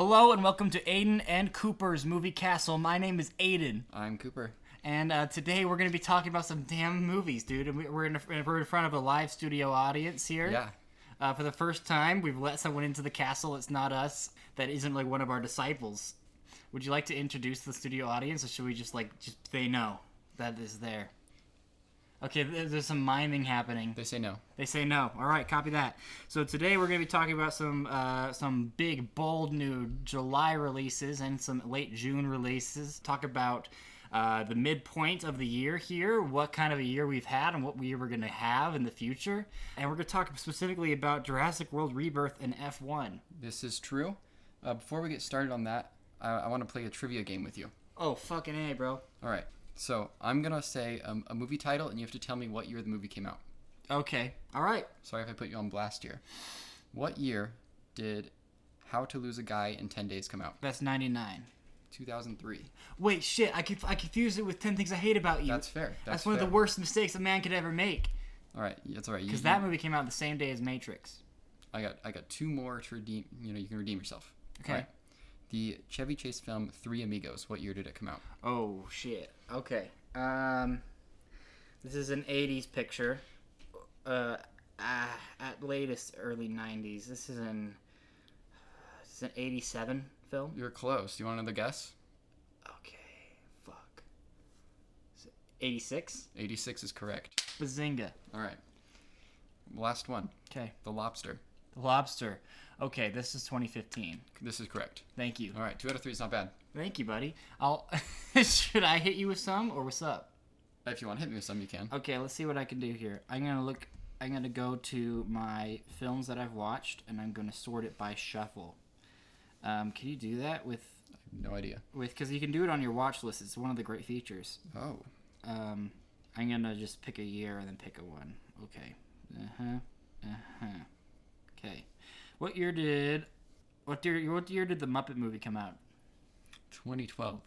Hello and welcome to Aiden and Cooper's Movie Castle. My name is Aiden. I'm Cooper. And today we're going to be talking about some damn movies, dude. And we're in front of a live studio audience here. Yeah. For the first time, we've let someone into the castle. It's not us. That isn't like one of our disciples. Would you like to introduce the studio audience, or should we just they know that is there? Okay, there's some miming happening. They say no. They say no. All right, copy that. So today we're going to be talking about some big, bold new July releases and some late June releases. Talk about the midpoint of the year here, what kind of a year we've had and what year we're going to have in the future. And we're going to talk specifically about Jurassic World Rebirth and F1. This is true. Before we get started on that, I want to play a trivia game with you. Oh, fucking A, bro. All right. So I'm going to say a movie title, and you have to tell me what year the movie came out. Okay. All right. Sorry if I put you on blast here. What year did How to Lose a Guy in 10 Days come out? That's 99. 2003. Wait, shit. I confused it with 10 Things I Hate About You. That's fair. That's one of the worst mistakes a man could ever make. All right. That's all right. Because that movie came out the same day as Matrix. I got two more to redeem. You can redeem yourself. Okay. Right? The Chevy Chase film Three Amigos. What year did it come out? Oh, shit. Okay. This is an 80s picture. At latest, early 90s. This is an 87 film. You're close. Do you want another guess? Okay. Fuck. 86? 86 is correct. Bazinga. All right. Last one. Okay. The Lobster. The Lobster. Okay, this is 2015. This is correct. Thank you. All right. 2 out of 3 is not bad. Thank you, buddy. Should I hit you with some, or what's up? If you want to hit me with some, you can. Okay, let's see what I can do here. I'm gonna go to my films that I've watched, and I'm gonna sort it by shuffle. Can you do that with? I have no idea. Because you can do it on your watch list. It's one of the great features. Oh. I'm gonna just pick a year and then pick a one. Okay. Okay. What year did the Muppet movie come out? 2012.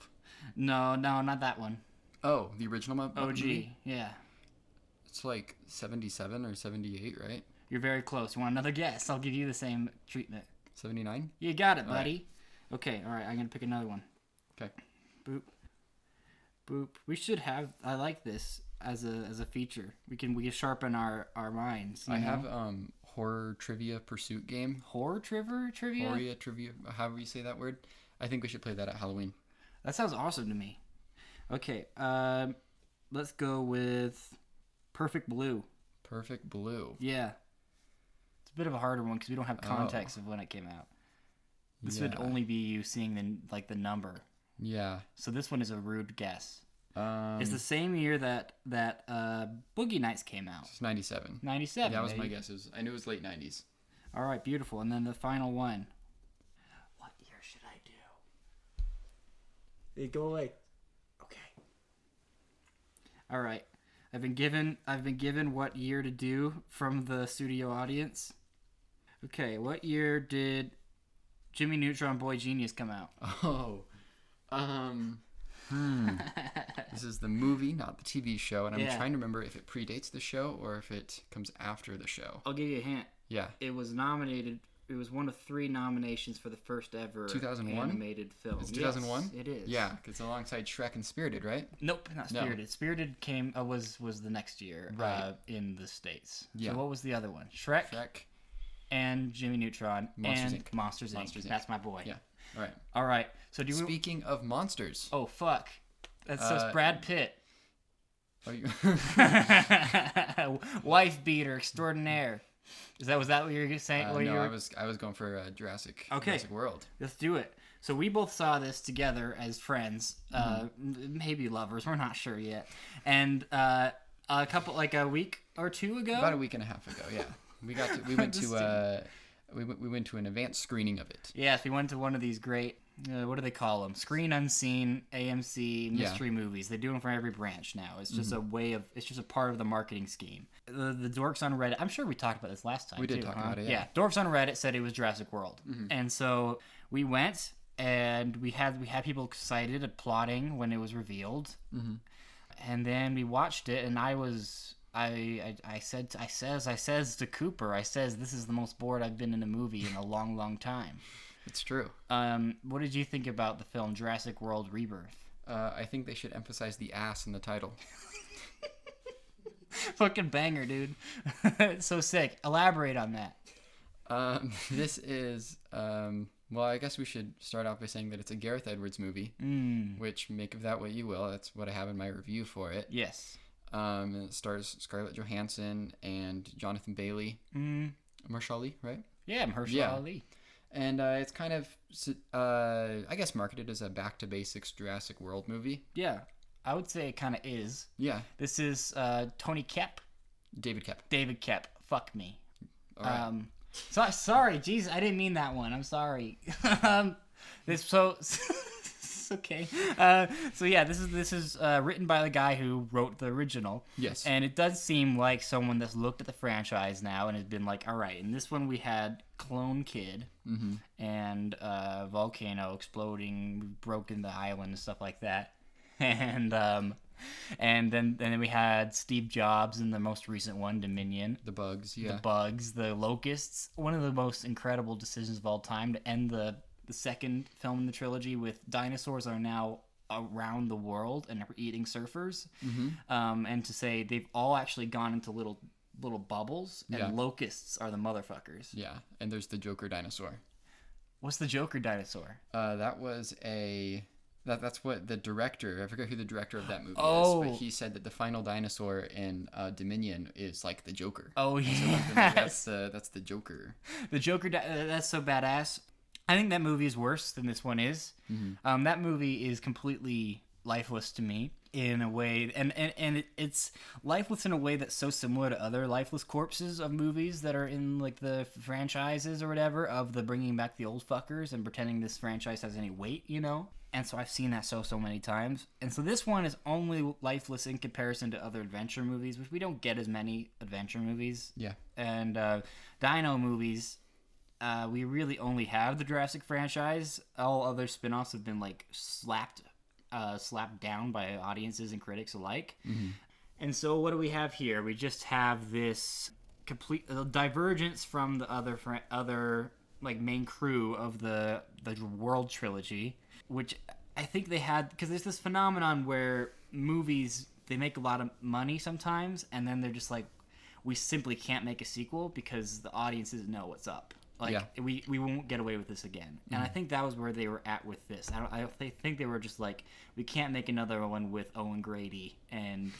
No, not that one. Oh, the original Muppet OG, movie? yeah. It's like 77 or 78, right? You're very close. You want another guess? I'll give you the same treatment. 79? You got it, buddy. Right. Okay, all right. I'm gonna pick another one. Okay. Boop. Boop. We should have. I like this as a feature. We can sharpen our minds. I have horror trivia pursuit game. Horror trivia? Horror trivia, however you say that word. I think we should play that at Halloween. That sounds awesome to me. Okay. Let's go with Perfect Blue. Perfect Blue. Yeah. It's a bit of a harder one because we don't have context of when it came out. This would only be you seeing the number. Yeah. So this one is a rude guess. It's the same year that Boogie Nights came out. It's 97. 97. Yeah, that was my guess. I knew it was late 90s. All right, beautiful. And then the final one. What year should I do? Hey, go away. Okay. All right. I've been given what year to do from the studio audience. Okay, what year did Jimmy Neutron Boy Genius come out? Oh. This is the movie, not the TV show, and I'm trying to remember if it predates the show or if it comes after the show. I'll give you a hint. Yeah. It was nominated. It was one of 3 nominations for the first ever 2001 animated film. It's 2001. Yes, it is. Yeah, it's alongside Shrek and Spirited, right? Nope, not Spirited. No. Spirited came was the next year, right, in the States. Yeah. So what was the other one? Shrek. And Jimmy Neutron Monsters, and Inc. Monsters Inc. That's my boy. Yeah. All right. All right. So Speaking of monsters. Oh fuck. That's so Brad Pitt. Are you? Wife beater extraordinaire. Was that what you were saying? No, I was going for Jurassic World. Let's do it. So we both saw this together as friends, maybe lovers. We're not sure yet. And a week or two ago. About a week and a half ago. Yeah. We went to an advanced screening of it. Yes, we went to one of these great, what do they call them? Screen Unseen AMC mystery movies. They do them for every branch now. It's just it's just a part of the marketing scheme. The dorks on Reddit, I'm sure we talked about this last time. We did talk about it, yeah. Dorks on Reddit said it was Jurassic World. And so we went and we had people excited, applauding when it was revealed. And then we watched it and I says to Cooper, this is the most bored I've been in a movie in a long, long time. It's true. What did you think about the film Jurassic World Rebirth? I think they should emphasize the ass in the title. Fucking banger, dude. It's so sick. Elaborate on that. This is, well, I guess we should start off by saying that it's a Gareth Edwards movie, which make of that what you will. That's what I have in my review for it. Yes. It stars Scarlett Johansson and Jonathan Bailey. Mahershala Ali, right? Yeah, Mahershala Ali. And it's kind of, I guess, marketed as a back-to-basics Jurassic World movie. Yeah, I would say it kind of is. Yeah. This is Tony Kep. David Kep. David Kep. Fuck me. All right. Sorry, jeez, I didn't mean that one. I'm sorry. It's okay. This is written by the guy who wrote the original. Yes. And it does seem like someone that's looked at the franchise now and has been like, all right, in this one we had Clone Kid and volcano exploding, broken the island and stuff like that. And then we had Steve Jobs in the most recent one, Dominion. The bugs, yeah. The bugs, the locusts. One of the most incredible decisions of all time to end the second film in the trilogy with dinosaurs are now around the world and are eating surfers. And to say they've all actually gone into little bubbles, and locusts are the motherfuckers. Yeah, and there's the Joker dinosaur. What's the Joker dinosaur? That was That's what the director, I forget who the director of that movie is, but he said that the final dinosaur in Dominion is like the Joker. Oh, yeah. So that's the Joker. The Joker, that's so badass. I think that movie is worse than this one is. That movie is completely lifeless to me in a way, and it's lifeless in a way that's so similar to other lifeless corpses of movies that are in like the franchises or whatever, of the bringing back the old fuckers and pretending this franchise has any weight, you know? And so I've seen that so many times. And so this one is only lifeless in comparison to other adventure movies, which we don't get as many adventure movies. Yeah. And dino movies, we really only have the Jurassic franchise. All other spin-offs have been like slapped down by audiences and critics alike. And so what do we have here? We just have this complete divergence from the other like main crew of the World trilogy, which I think they had, because there's this phenomenon where movies, they make a lot of money sometimes, and then they're just like, we simply can't make a sequel because the audiences know what's up. Like, we won't get away with this again. And I think that was where they were at with this. I think they were just like, we can't make another one with Owen Grady and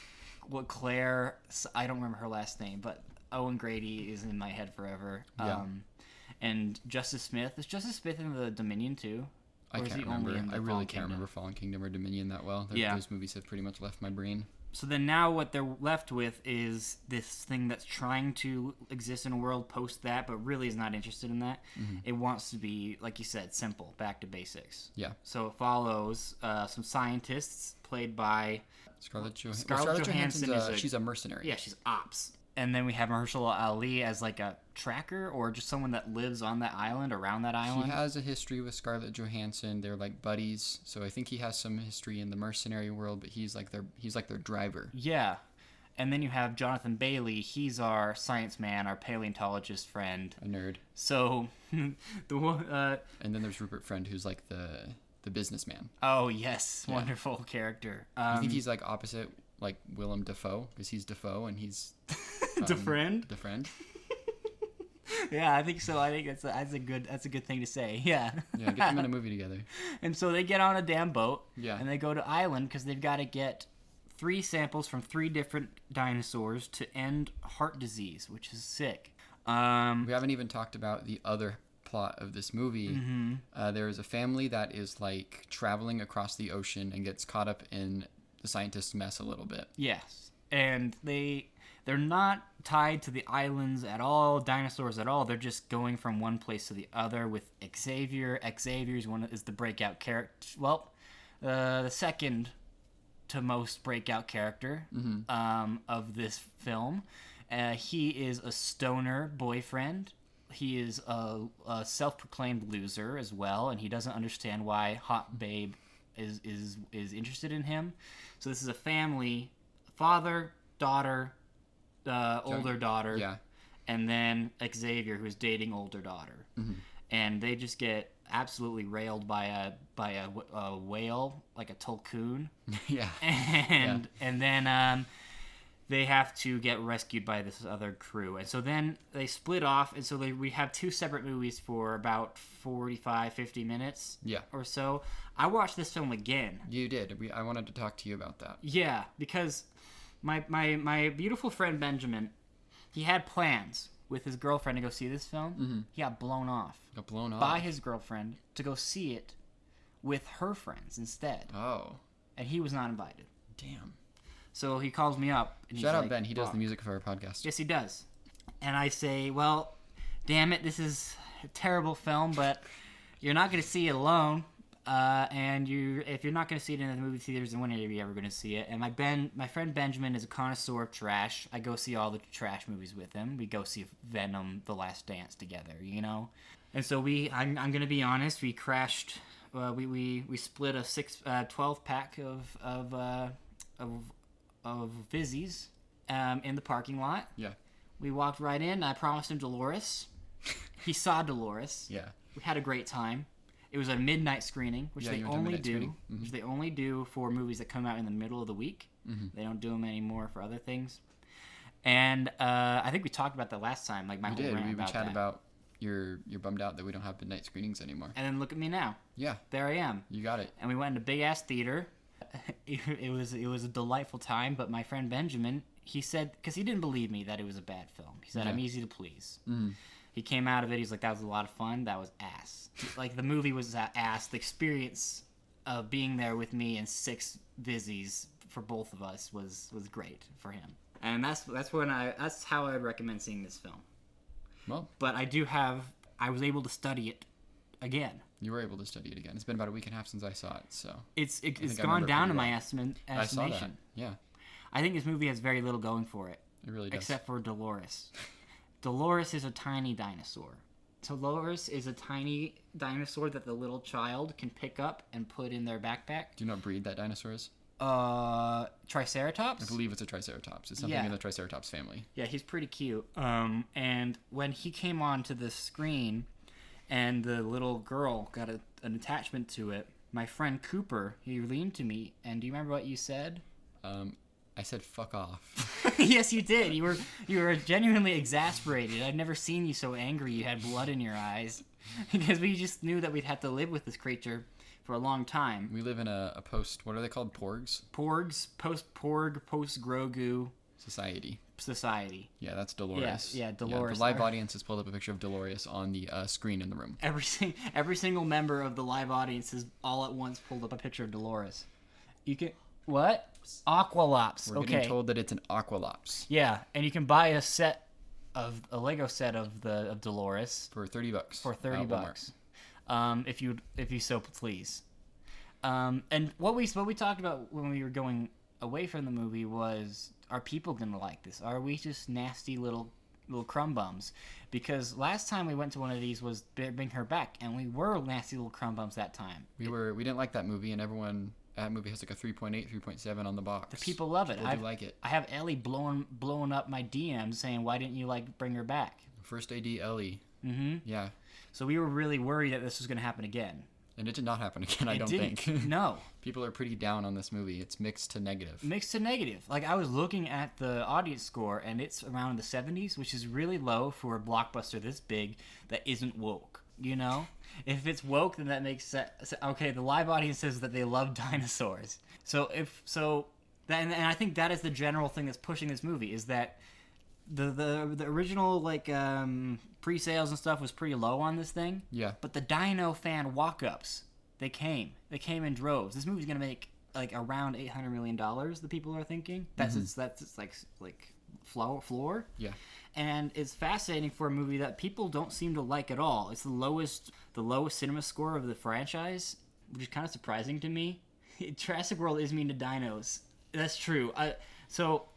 Claire, I don't remember her last name, but Owen Grady is in my head forever. And Justice Smith. Is Justice Smith in the Dominion too? I can't remember. I really can't remember Fallen Kingdom or Dominion that well. Those movies have pretty much left my brain. So then now what they're left with is this thing that's trying to exist in a world post that, but really is not interested in that. It wants to be, like you said, simple, back to basics. Yeah. So it follows some scientists played by Scarlett Johansson. She's a mercenary. Yeah, she's ops. And then we have Mahershala Ali as like a tracker or just someone that lives on that island, around that island. He has a history with Scarlett Johansson. They're like buddies. So I think he has some history in the mercenary world, but he's like their driver. Yeah. And then you have Jonathan Bailey. He's our science man, our paleontologist friend. A nerd. So and then there's Rupert Friend, who's like the businessman. Oh, yes. Yeah. Wonderful character. I think he's like opposite like Willem Dafoe, because he's Dafoe and he's the friend. Yeah, I think so. I think that's a good thing to say. Yeah. Yeah, get them in a movie together. And so they get on a damn boat. Yeah. And they go to island because they've got to get 3 samples from 3 different dinosaurs to end heart disease, which is sick. We haven't even talked about the other plot of this movie. There is a family that is like traveling across the ocean and gets caught up in the scientists' mess a little bit. Yes. And they're not tied to the islands at all, dinosaurs at all. They're just going from one place to the other with Xavier. Xavier's one is the breakout character. Well, the second to most breakout character of this film. He is a stoner boyfriend. He is a self-proclaimed loser as well, and he doesn't understand why Hot Babe is interested in him. So this is a family, father, daughter, older daughter, and then Xavier, who's dating older daughter. And they just get absolutely railed by a whale, like a tulkun. Yeah. And then they have to get rescued by this other crew. And so then they split off, and so we have two separate movies for about 45, 50 minutes or so. I watched this film again. You did. I wanted to talk to you about that. Yeah, because my beautiful friend Benjamin, he had plans with his girlfriend to go see this film. Mm-hmm. He got blown off. By his girlfriend to go see it with her friends instead. Oh. And he was not invited. Damn. So he calls me up. And Shout out Ben. He does the music for our podcast. Yes, he does. And I say, well, damn it, this is a terrible film, but you're not going to see it alone. And if you're not going to see it in the movie theaters, then when are you ever going to see it? And my friend Benjamin is a connoisseur of trash. I go see all the trash movies with him. We go see Venom: The Last Dance together, you know? And so I'm going to be honest, we crashed. We split a 12 pack of Fizzies in the parking lot. Yeah. We walked right in. I promised him Dolores. He saw Dolores. Yeah. We had a great time. It was a midnight screening, which they only do. Mm-hmm. Which they only do for movies that come out in the middle of the week. Mm-hmm. They don't do them anymore for other things. And I think we talked about that last time. Like we chatted about you're bummed out that we don't have midnight screenings anymore. And then look at me now. Yeah. There I am. You got it. And we went in a big ass theater. It was a delightful time, but my friend Benjamin, he said, because he didn't believe me that it was a bad film. He said, I'm easy to please. Mm. He came out of it, he's like, that was a lot of fun. That was ass. Like, the movie was ass. The experience of being there with me and 6 Vizzies for both of us was great for him. And that's how I would recommend seeing this film. Well, but I was able to study it again. You were able to study it again. It's been about a week and a half since I saw it, so it's gone down in my estimation. I saw that. Yeah. I think this movie has very little going for it. It really does. Except for Dolores. Dolores is a tiny dinosaur. Dolores is a tiny dinosaur that the little child can pick up and put in their backpack. Do you know what breed that dinosaur is? Triceratops? I believe it's a Triceratops. It's something in the Triceratops family. Yeah, he's pretty cute. And when he came onto the screen and the little girl got an attachment to it, my friend Cooper, he leaned to me, and do you remember what you said? I said fuck off. Yes, you did. You were genuinely exasperated. I'd never seen you so angry. You had blood in your eyes. Because we just knew that we'd have to live with this creature for a long time. We live in a post, what are they called? Porgs? Porgs, post-Porg, post-Grogu. Society. Yeah, that's Dolores. Yeah, Dolores. The live audience has pulled up a picture of Dolores on the screen in the room. Every single member of the live audience has all at once pulled up a picture of Dolores. You can... What? Aqualops. We're getting told that it's an Aqualops. Yeah, and you can buy a Lego set of Dolores for $30. For $30. If you so please. And what we talked about when we were going away from the movie was, are people gonna like this? Are we just nasty little crumb bums? Because last time we went to one of these was Bring Her Back, and we were nasty little crumb bums that time. We didn't like that movie, and everyone. That movie has like a 3.8, 3.7 on the box. The people love it. I like it. I have Ellie blowing up my DMs saying, "Why didn't you Bring Her Back?" First AD Ellie. Mm-hmm. Yeah. So we were really worried that this was going to happen again. And it did not happen again. I don't think. No. People are pretty down on this movie. It's mixed to negative. Like, I was looking at the audience score, and it's around the 70s, which is really low for a blockbuster this big that isn't woke. You know? If it's woke, then that makes sense. Okay, the live audience says that they love dinosaurs. And I think that is the general thing that's pushing this movie, is that the original pre-sales and stuff was pretty low on this thing. Yeah. But the dino fan walk-ups, they came in droves. This movie's gonna make around $800 million. The people are thinking that's its floor. Yeah. And it's fascinating for a movie that people don't seem to like at all. It's the lowest cinema score of the franchise, which is kind of surprising to me. Jurassic World is mean to dinos. That's true. All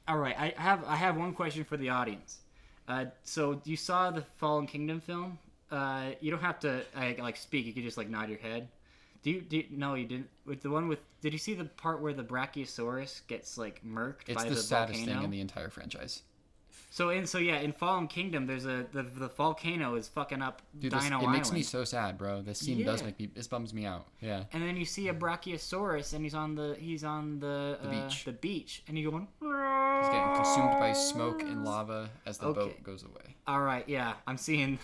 right, I have one question for the audience. So you saw the Fallen Kingdom film? You don't have to speak. You could just nod your head. No, you didn't. Did you see the part where the Brachiosaurus gets murked by the volcano? It's the saddest thing in the entire franchise. In Fallen Kingdom, there's the volcano is fucking up Dino Island. It makes me so sad, bro. This scene this bums me out. Yeah. And then you see a Brachiosaurus, and he's on the beach, and you're going. He's getting consumed by smoke and lava as the boat goes away. All right, yeah, I'm seeing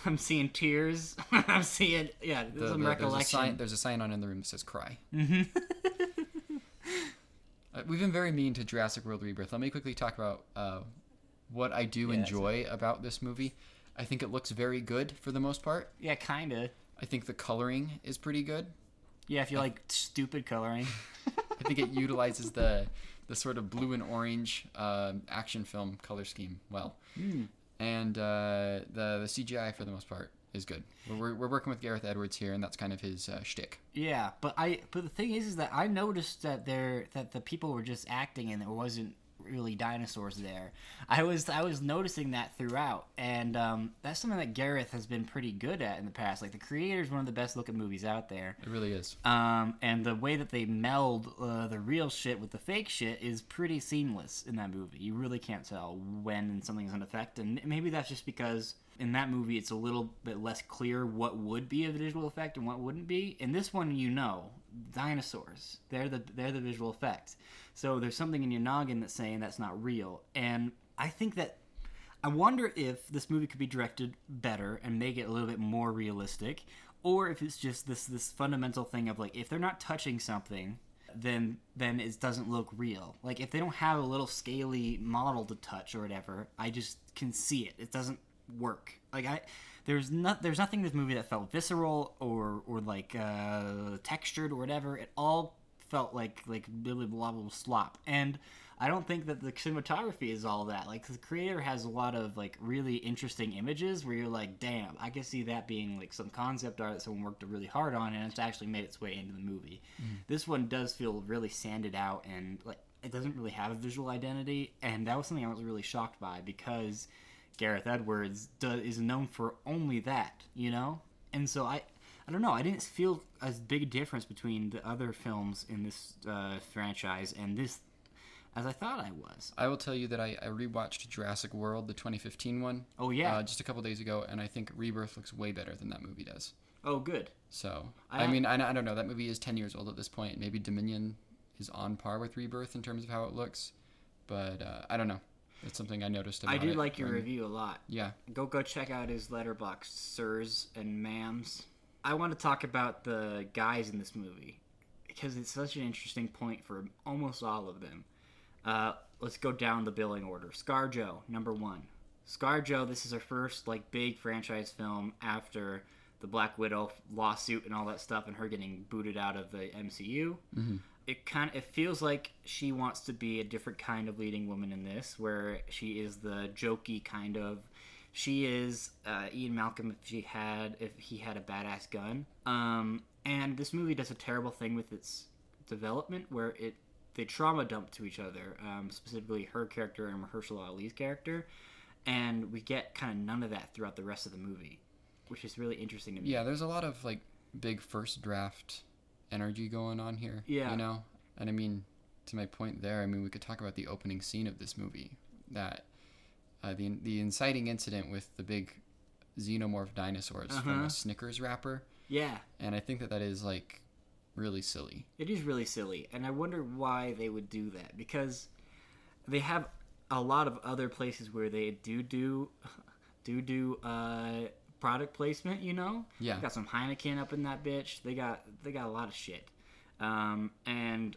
tears. I'm seeing some recollection. There's a sign on in the room that says "cry." Mm-hmm. We've been very mean to Jurassic World Rebirth. Let me quickly talk about what I do enjoy about this movie. I think it looks very good for the most part. Yeah, kinda. I think the coloring is pretty good. Yeah, if you like stupid coloring. I think it utilizes the sort of blue and orange action film color scheme well. And the CGI for the most part is good. We're working with Gareth Edwards here, and that's kind of his shtick. Yeah, but the thing is that I noticed that the people were just acting, and there wasn't really dinosaurs there. I was noticing that throughout, and that's something that Gareth has been pretty good at in the past. Like, The Creator is one of the best looking movies out there. It really is. And the way that they meld the real shit with the fake shit is pretty seamless in that movie. You really can't tell when something's in effect, and maybe that's just because in that movie it's a little bit less clear what would be a visual effect and what wouldn't be. In this one, dinosaurs, they're the visual effect. So there's something in your noggin that's saying that's not real. And I wonder if this movie could be directed better and make it a little bit more realistic, or if it's just this fundamental thing of, like, if they're not touching something, then it doesn't look real. Like, if they don't have a little scaly model to touch or whatever, I just can see it. It doesn't work. Like, there's nothing in this movie that felt visceral or like textured or whatever. It all felt like really blah blah slop. And I don't think that the cinematography is all that. Like, the creator has a lot of, like, really interesting images where you're like, damn, I can see that being, like, some concept art that someone worked really hard on, and it's actually made its way into the movie. This one does feel really sanded out, and, like, it doesn't really have a visual identity, and that was something I was really shocked by, because Gareth Edwards is known for only that, you know? And so I don't know, I didn't feel as big a difference between the other films in this franchise and this as I thought I was. I will tell you that I rewatched Jurassic World, the 2015 one. Oh, yeah. Just a couple days ago, and I think Rebirth looks way better than that movie does. Oh, good. So, I mean, I don't know. That movie is 10 years old at this point. Maybe Dominion is on par with Rebirth in terms of how it looks. But I don't know. It's something I noticed about it. I did like your review a lot. Yeah. Go check out his Letterboxd, sirs and ma'ams. I want to talk about the guys in this movie, because it's such an interesting point for almost all of them. Let's go down the billing order. ScarJo, number 1. ScarJo, this is her first, like, big franchise film after the Black Widow lawsuit and all that stuff, and her getting booted out of the MCU. Mm-hmm. It feels like she wants to be a different kind of leading woman in this, where she is the jokey kind of. She is Ian Malcolm if he had a badass gun. And this movie does a terrible thing with its development, where they trauma dump to each other, specifically her character and Mahershala Ali's character, and we get kind of none of that throughout the rest of the movie, which is really interesting to me. Yeah, there's a lot of, like, big first draft energy going on here. Yeah. You know? And I mean, to my point there, I mean, we could talk about the opening scene of this movie, that the inciting incident with the big xenomorph dinosaurs from a Snickers wrapper. Yeah. And I think that is, like, really silly. It is really silly, and I wonder why they would do that, because they have a lot of other places where they do product placement, you know? Yeah. They got some Heineken up in that bitch. They got a lot of shit. And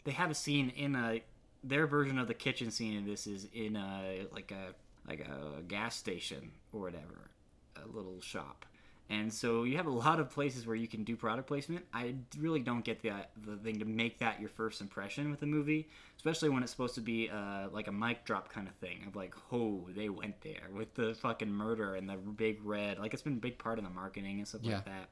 they have a scene in their version of the kitchen scene in this is in a gas station or whatever, a little shop. And so you have a lot of places where you can do product placement. I really don't get the thing to make that your first impression with a movie, especially when it's supposed to be like a mic drop kind of thing of, like, oh, they went there with the fucking murder and the big red. Like, it's been a big part of the marketing and stuff like that.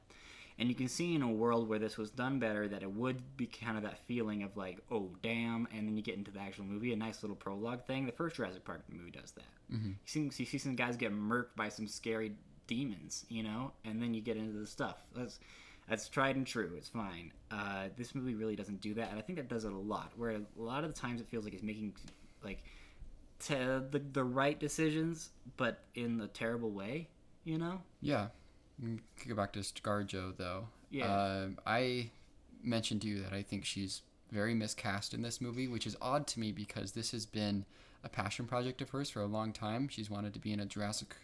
And you can see in a world where this was done better that it would be kind of that feeling of, like, oh, damn, and then you get into the actual movie, a nice little prologue thing. The first Jurassic Park movie does that. Mm-hmm. You see some guys get murked by some scary demons, you know, and then you get into the stuff. That's tried and true. It's fine. This movie really doesn't do that, and I think that does it a lot, where a lot of the times it feels like it's making, like, the right decisions, but in a terrible way, you know? Yeah. We could go back to ScarJo, though. Yeah. I mentioned to you that I think she's very miscast in this movie, which is odd to me because this has been a passion project of hers for a long time. She's wanted to be in a Jurassic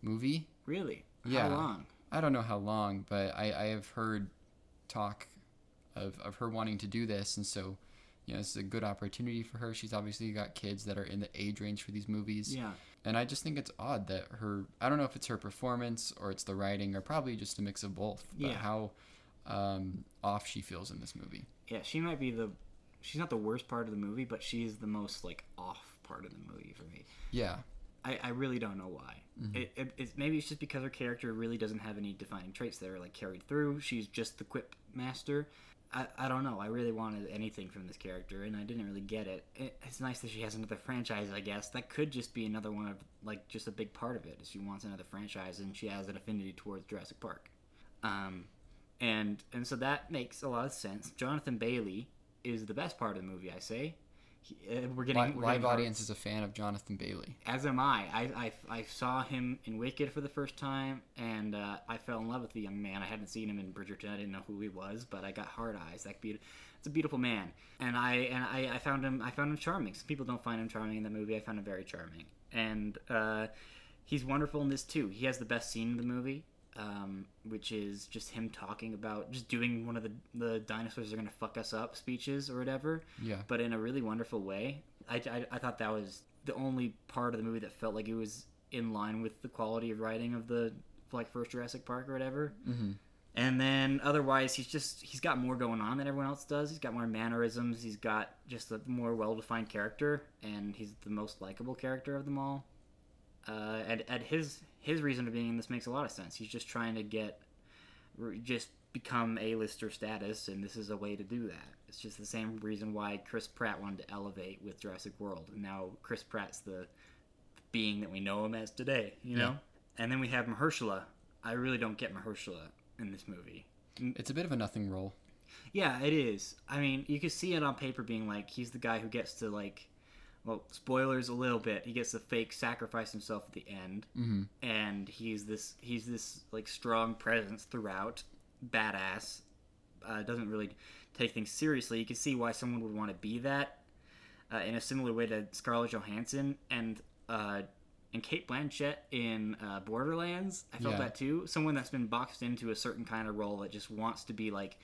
movie. Really? Yeah. How long? I don't know how long, but I have heard talk of her wanting to do this, and so, you know, it's a good opportunity for her. She's obviously got kids that are in the age range for these movies. Yeah. And I just think it's odd that I don't know if it's her performance or it's the writing or probably just a mix of both, but how off she feels in this movie. Yeah, she might be she's not the worst part of the movie, but she's the most, like, off part of the movie for me. Yeah. I really don't know why. Mm-hmm. Maybe it's just because her character really doesn't have any defining traits that are, like, carried through. She's just the quip master. I don't know. I really wanted anything from this character, and I didn't really get it. It's nice that she has another franchise, I guess. That could just be another one of, like, just a big part of it. She wants another franchise, and she has an affinity towards Jurassic Park. And so that makes a lot of sense. Jonathan Bailey is the best part of the movie, I say. Live audience is a fan of Jonathan Bailey. As am I. I saw him in Wicked for the first time, and I fell in love with the young man. I hadn't seen him in Bridgerton. I didn't know who he was, but I got hard eyes. It's a beautiful man, and I found him charming. Some people don't find him charming in the movie. I found him very charming, and he's wonderful in this too. He has the best scene in the movie. Which is just him talking about just doing one of the dinosaurs are going to fuck us up speeches or whatever. Yeah. But in a really wonderful way. I thought that was the only part of the movie that felt like it was in line with the quality of writing of the, like, first Jurassic Park or whatever. Mm-hmm. And then otherwise he's got more going on than everyone else does. He's got more mannerisms. He's got just a more well-defined character, and he's the most likable character of them all. And his reason for being in this makes a lot of sense. He's just trying to become A-lister status, and this is a way to do that. It's just the same reason why Chris Pratt wanted to elevate with Jurassic World, and now Chris Pratt's the being that we know him as today, you know? And then we have Mahershala. I really don't get Mahershala in this movie. It's a bit of a nothing role. Yeah, it is. I mean, you could see it on paper being like, he's the guy who gets to, like, well, spoilers a little bit. He gets to fake sacrifice himself at the end, and he's this like strong presence throughout, badass. Doesn't really take things seriously. You can see why someone would want to be that, in a similar way to Scarlett Johansson and Cate Blanchett in Borderlands. I felt that too. Someone that's been boxed into a certain kind of role that just wants to be like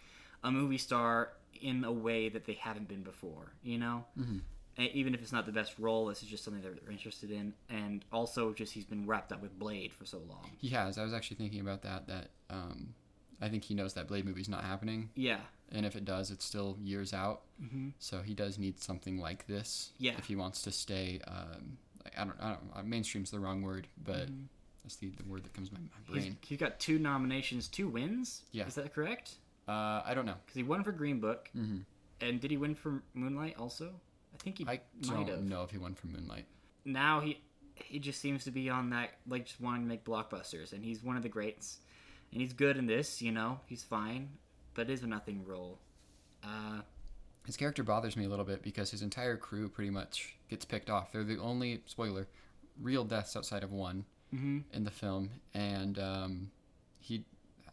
a movie star in a way that they haven't been before. You know. Mm-hmm. Even if it's not the best role, this is just something that they're interested in. And also, just he's been wrapped up with Blade for so long. He has. I was actually thinking about that I think he knows that Blade movie's not happening. Yeah. And if it does, it's still years out. Mm-hmm. So he does need something like this. Yeah. If he wants to stay, I don't mainstream's the wrong word, but that's the word that comes to my brain. He's got 2 nominations, 2 wins? Yeah. Is that correct? I don't know. Because he won for Green Book. Mm-hmm. And did he win for Moonlight also? I think he might have. I don't know if he won for Moonlight. Now he just seems to be on that, like, just wanting to make blockbusters, and he's one of the greats. And he's good in this, you know, he's fine, but it is a nothing role. His character bothers me a little bit because his entire crew pretty much gets picked off. They're the only, spoiler, real deaths outside of one in the film, and he,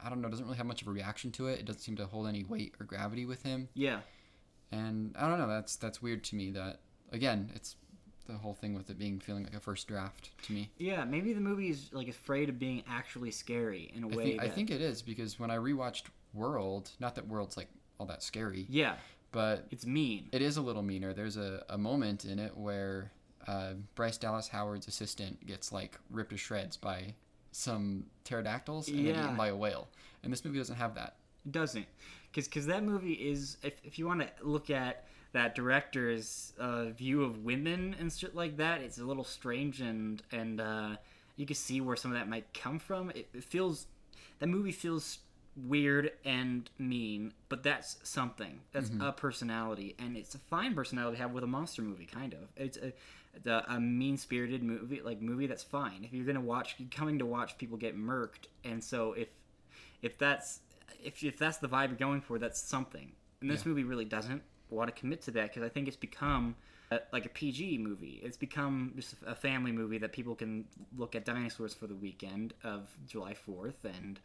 I don't know, doesn't really have much of a reaction to it. It doesn't seem to hold any weight or gravity with him. Yeah. And I don't know, that's weird to me that, again, it's the whole thing with it feeling like a first draft to me. Yeah, maybe the movie is, like, afraid of being actually scary in a way. I think it is, because when I rewatched World, not that World's, like, all that scary. Yeah. But it's mean. It is a little meaner. There's a moment in it where Bryce Dallas Howard's assistant gets, like, ripped to shreds by some pterodactyls and then eaten by a whale. And this movie doesn't have that. It doesn't. Because that movie is, if you want to look at that director's view of women and shit like that, it's a little strange, and you can see where some of that might come from. That movie feels weird and mean, but that's something. That's a personality, and it's a fine personality to have with a monster movie, kind of. It's a mean-spirited movie that's fine. If you're coming to watch people get murked, and so if that's the vibe you're going for, that's something. And this movie really doesn't want to commit to that, because I think it's become like a PG movie. It's become just a family movie that people can look at dinosaurs for the weekend of July 4th, and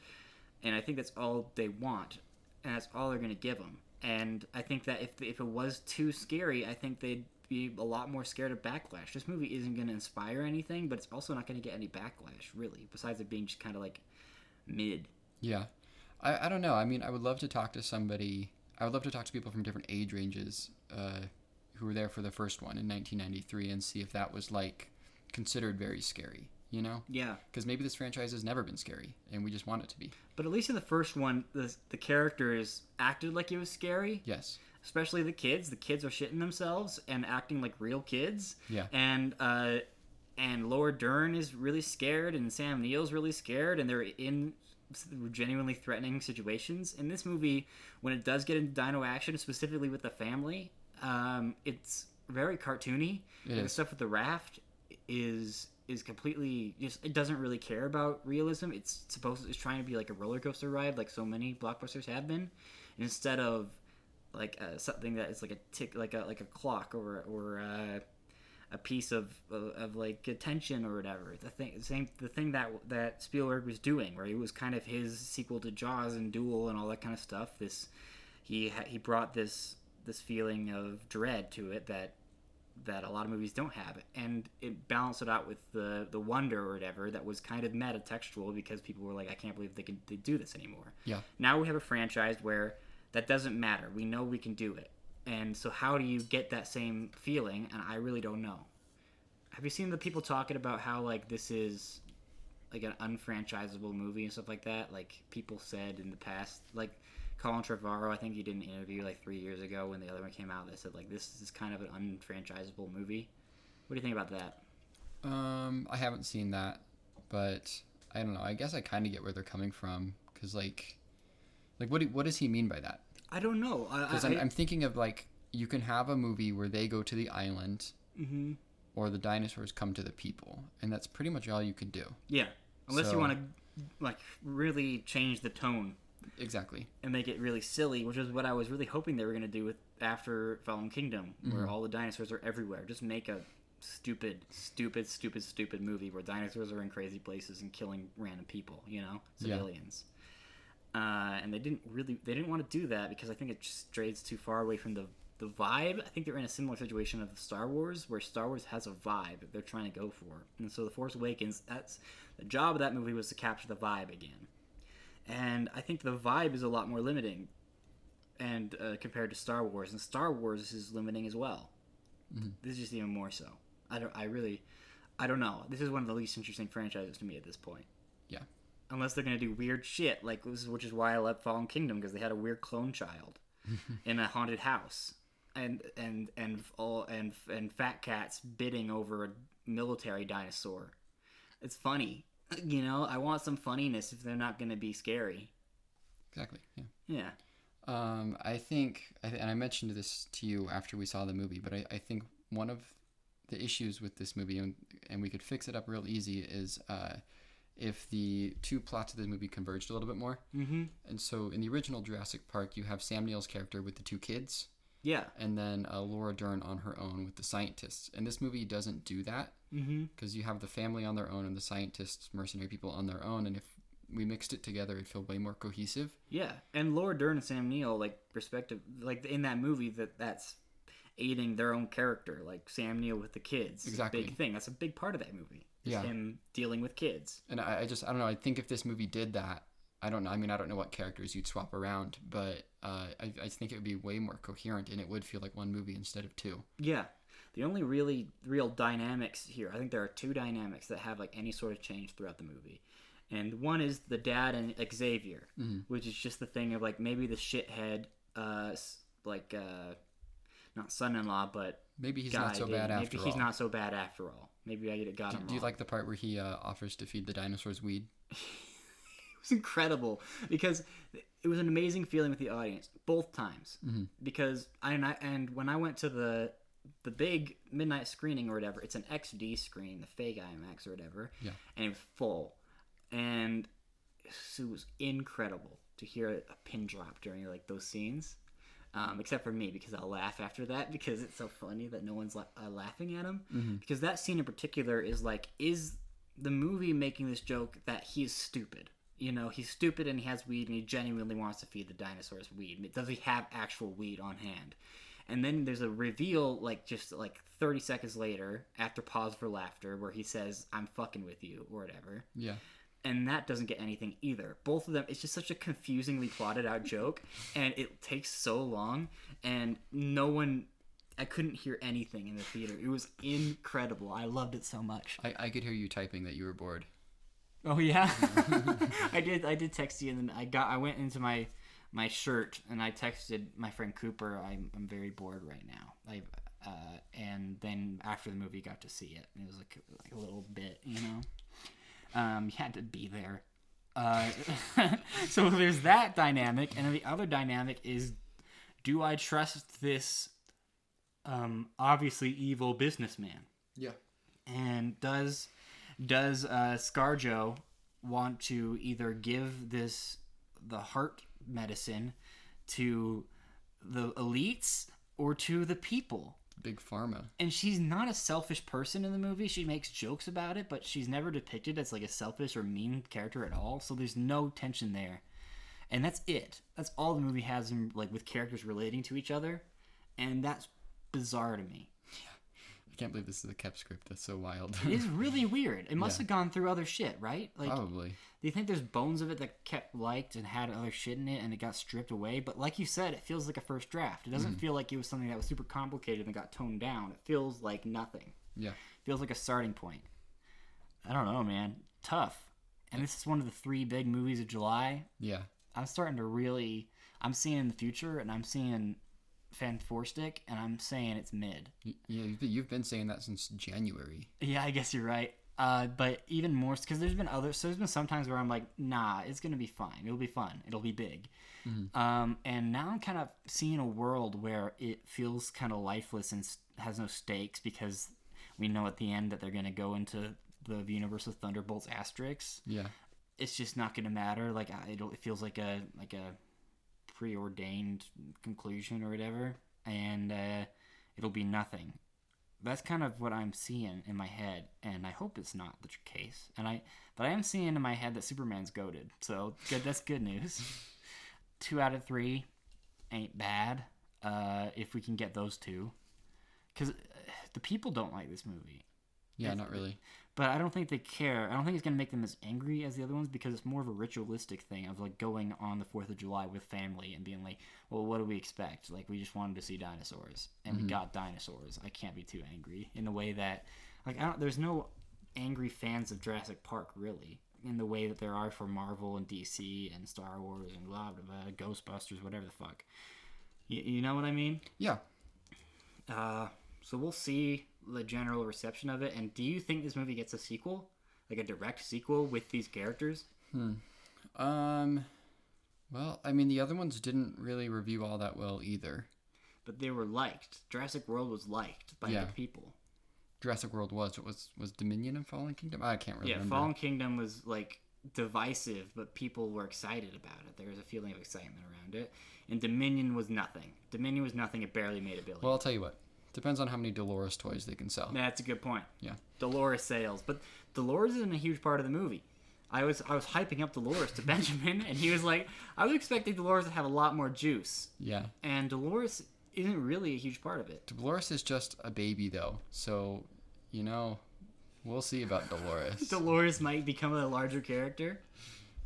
I think that's all they want, and that's all they're going to give them. And I think that if it was too scary, I think they'd be a lot more scared of backlash. This movie isn't going to inspire anything, but it's also not going to get any backlash, really, besides it being just kind of like mid. Yeah. I don't know. I mean, I would love to talk to somebody. I would love to talk to people from different age ranges who were there for the first one in 1993 and see if that was like considered very scary, you know? Yeah. Because maybe this franchise has never been scary and we just want it to be. But at least in the first one, the characters acted like it was scary. Yes. Especially the kids. The kids are shitting themselves and acting like real kids. Yeah. And Laura Dern is really scared and Sam Neill's really scared, and they're in genuinely threatening situations. In this movie, when it does get into dino action, specifically with the family, it's very cartoony. The stuff with the raft is completely just, it doesn't really care about realism. It's trying to be like a roller coaster ride, like so many blockbusters have been, instead of like something that is like a tick, like a clock or a piece of like attention or whatever. The thing that Spielberg was doing, where it was kind of his sequel to Jaws and Duel and all that kind of stuff. He brought this feeling of dread to it that a lot of movies don't have, and it balanced it out with the wonder or whatever that was kind of metatextual, because people were like, I can't believe they do this anymore. Yeah. Now we have a franchise where that doesn't matter. We know we can do it. And so how do you get that same feeling? And I really don't know. Have you seen the people talking about how like this is like an unfranchisable movie and stuff like that? Like people said in the past, like Colin Trevorrow, I think he did an interview like 3 years ago when the other one came out, that said like this is kind of an unfranchisable movie. What do you think about that? I haven't seen that, but I don't know. I guess I kind of get where they're coming from, because like what does he mean by that? I don't know. Because I'm thinking of like, you can have a movie where they go to the island, mm-hmm. or the dinosaurs come to the people, and that's pretty much all you can do. Yeah, unless you want to like really change the tone. Exactly. And make it really silly, which is what I was really hoping they were going to do with after Fallen Kingdom, where all the dinosaurs are everywhere. Just make a stupid movie where dinosaurs are in crazy places and killing random people, civilians. Yeah. And they didn't want to do that because I think it just strays too far away from the vibe. I think they're in a similar situation of Star Wars, where Star Wars has a vibe that they're trying to go for. And so The Force Awakens, that's the job of that movie, was to capture the vibe again. And I think the vibe is a lot more limiting and compared to Star Wars. And Star Wars is limiting as well. Mm-hmm. This is just even more so. I don't know. This is one of the least interesting franchises to me at this point. Yeah. Unless they're going to do weird shit, which is why I love Fallen Kingdom, because they had a weird clone child in a haunted house, and fat cats bidding over a military dinosaur. It's funny, I want some funniness if they're not going to be scary. Exactly. Yeah. Yeah. I think, and I mentioned this to you after we saw the movie, but I think one of the issues with this movie, and we could fix it up real easy, is if the two plots of the movie converged a little bit more. Mm-hmm. And so in the original Jurassic Park, you have Sam Neill's character with the two kids. Yeah. And then Laura Dern on her own with the scientists. And this movie doesn't do that, because you have the family on their own and the scientists, mercenary people, on their own. And if we mixed it together, it'd feel way more cohesive. Yeah. And Laura Dern and Sam Neill, in that movie, that's aiding their own character, like Sam Neill with the kids. Exactly. It's a big thing. That's a big part of that movie. Yeah. Him dealing with kids. And I don't know. I think if this movie did that, I don't know. I mean, I don't know what characters you'd swap around, but I think it would be way more coherent, and it would feel like one movie instead of two. Yeah. The only real dynamics here, I think there are two dynamics that have like any sort of change throughout the movie. And one is the dad and Xavier, which is just the thing of like maybe the shithead, not son-in-law, but maybe he's not so bad after all. Maybe he's not so bad after all. Maybe I got him wrong. Do you like the part where he offers to feed the dinosaurs weed? It was incredible because it was an amazing feeling with the audience both times. Mm-hmm. Because and when I went to the big midnight screening or whatever, it's an XD screen, the fake IMAX or whatever, and it was full, and it was incredible to hear a pin drop during like those scenes. except for me, because I'll laugh after that because it's so funny that no one's laughing at him. Because that scene in particular is like, is the movie making this joke that he's stupid? You know, he's stupid and he has weed and he genuinely wants to feed the dinosaurs weed. Does he have actual weed on hand? And then there's a reveal, like, just, like, 30 seconds later, after pause for laughter, where he says, I'm fucking with you, or whatever. Yeah. And that doesn't get anything either. Both of them, it's just such a confusingly plotted out joke, and it takes so long, and I couldn't hear anything in the theater. It was incredible. I loved it so much. I could hear you typing that you were bored. Oh, yeah? I did text you, and then I went into my shirt and I texted my friend Cooper, I'm very bored right now. And then after the movie, got to see it. It was like a little bit, you know. You had to be there. So there's that dynamic, and then the other dynamic is, do I trust this obviously evil businessman? Yeah. And does ScarJo want to either give the heart medicine to the elites or to the people? Big pharma. And she's not a selfish person in the movie. She makes jokes about it, but she's never depicted as like a selfish or mean character at all. So there's no tension there. And that's it. That's all the movie has, like, with characters relating to each other. And that's bizarre to me. I can't believe this is a kept script. That's so wild. It is really weird. It must have gone through other shit, right? Like, probably. Do you think there's bones of it that kept liked and had other shit in it and it got stripped away? But like you said, it feels like a first draft. It doesn't feel like it was something that was super complicated and got toned down. It feels like nothing. Yeah. It feels like a starting point. I don't know, man. Tough. And this is one of the 3 big movies of July. Yeah. I'm starting to really... I'm seeing in the future, and I'm seeing Fantastic, and I'm saying it's mid. Yeah, you've been saying that since January. Yeah, I guess you're right. But even more, because there's been some times where I'm like, nah, it's gonna be fine. It'll be fun. It'll be big. And now I'm kind of seeing a world where it feels kind of lifeless and has no stakes, because we know at the end that they're gonna go into the universe of Thunderbolts asterisks. Yeah. It's just not gonna matter. Like, it feels like a preordained conclusion or whatever, and it'll be nothing. That's kind of what I'm seeing in my head, and I hope it's not the case. But I am seeing in my head that Superman's goated, so good. That's good news. 2 out of 3 ain't bad if we can get those 2, because the people don't like this movie. Yeah, not really. But I don't think they care. I don't think it's going to make them as angry as the other ones, because it's more of a ritualistic thing of, like, going on the 4th of July with family and being like, well, what do we expect? Like, we just wanted to see dinosaurs, and we got dinosaurs. I can't be too angry in the way that, like, there's no angry fans of Jurassic Park, really, in the way that there are for Marvel and DC and Star Wars and blah, blah, blah, Ghostbusters, whatever the fuck. You know what I mean? Yeah. So we'll see the general reception of it. And do you think this movie gets a sequel? Like a direct sequel with these characters? Well, I mean, the other ones didn't really review all that well either. But they were liked. Jurassic World was liked by the people. Jurassic World was Dominion and Fallen Kingdom? I can't remember. Yeah, Fallen Kingdom was, like, divisive, but people were excited about it. There was a feeling of excitement around it. And Dominion was nothing. It barely made $1 billion. Well, I'll tell you what. Depends on how many Dolores toys they can sell. That's a good point. Yeah. Dolores sales. But Dolores isn't a huge part of the movie. I was hyping up Dolores to Benjamin, and he was like, I was expecting Dolores to have a lot more juice. Yeah. And Dolores isn't really a huge part of it. Dolores is just a baby, though. So, you know, we'll see about Dolores. Dolores might become a larger character.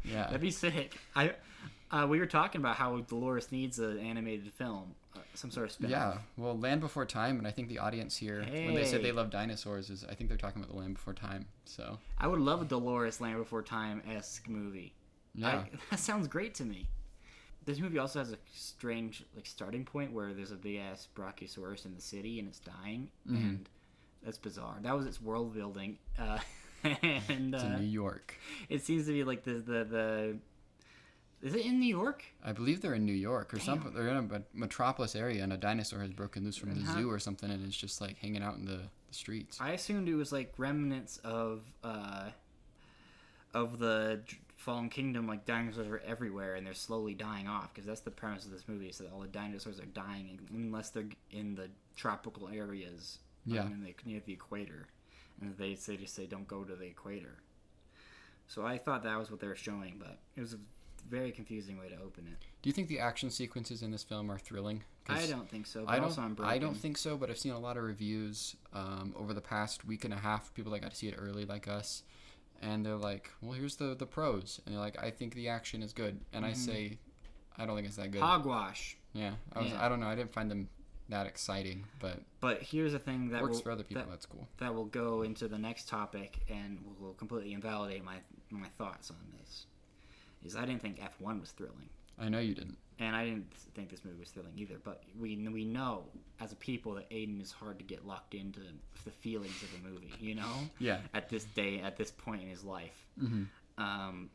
Yeah. That'd be sick. We were talking about how Dolores needs an animated film, some sort of spin-off. Yeah, well, Land Before Time, and I think the audience here, when they said they love dinosaurs, I think they're talking about the Land Before Time. So I would love a Dolores Land Before Time-esque movie. Yeah. That sounds great to me. This movie also has a strange, like, starting point where there's a big-ass Brachiosaurus in the city and it's dying, and that's bizarre. That was its world building. And it's in New York. It seems to be like the is it in New York? I believe they're in New York or something. They're in a metropolis area, and a dinosaur has broken loose from the zoo or something, and it's just like hanging out in the streets. I assumed it was like remnants of the Fallen Kingdom, like dinosaurs are everywhere and they're slowly dying off, because that's the premise of this movie, is that all the dinosaurs are dying unless they're in the tropical areas, near the equator, and they just say don't go to the equator. So I thought that was what they were showing, but it was a very confusing way to open it. Do you think the action sequences in this film are thrilling? I don't think so. But I don't think so, but I've seen a lot of reviews over the past week and a half, people that got to see it early like us, and they're like, well, here's the pros, and they're like, I think the action is good, and I say, I don't think it's that good. Hogwash. Yeah, I don't know, I didn't find them that exciting, but here's the thing that works for other people. That's cool. That will go into the next topic and will completely invalidate my thoughts on this. Is I didn't think F1 was thrilling. I know you didn't. And I didn't think this movie was thrilling either. But we know as a people that Aiden is hard to get locked into the feelings of a movie. You know. Yeah. At this point in his life. Mm-hmm.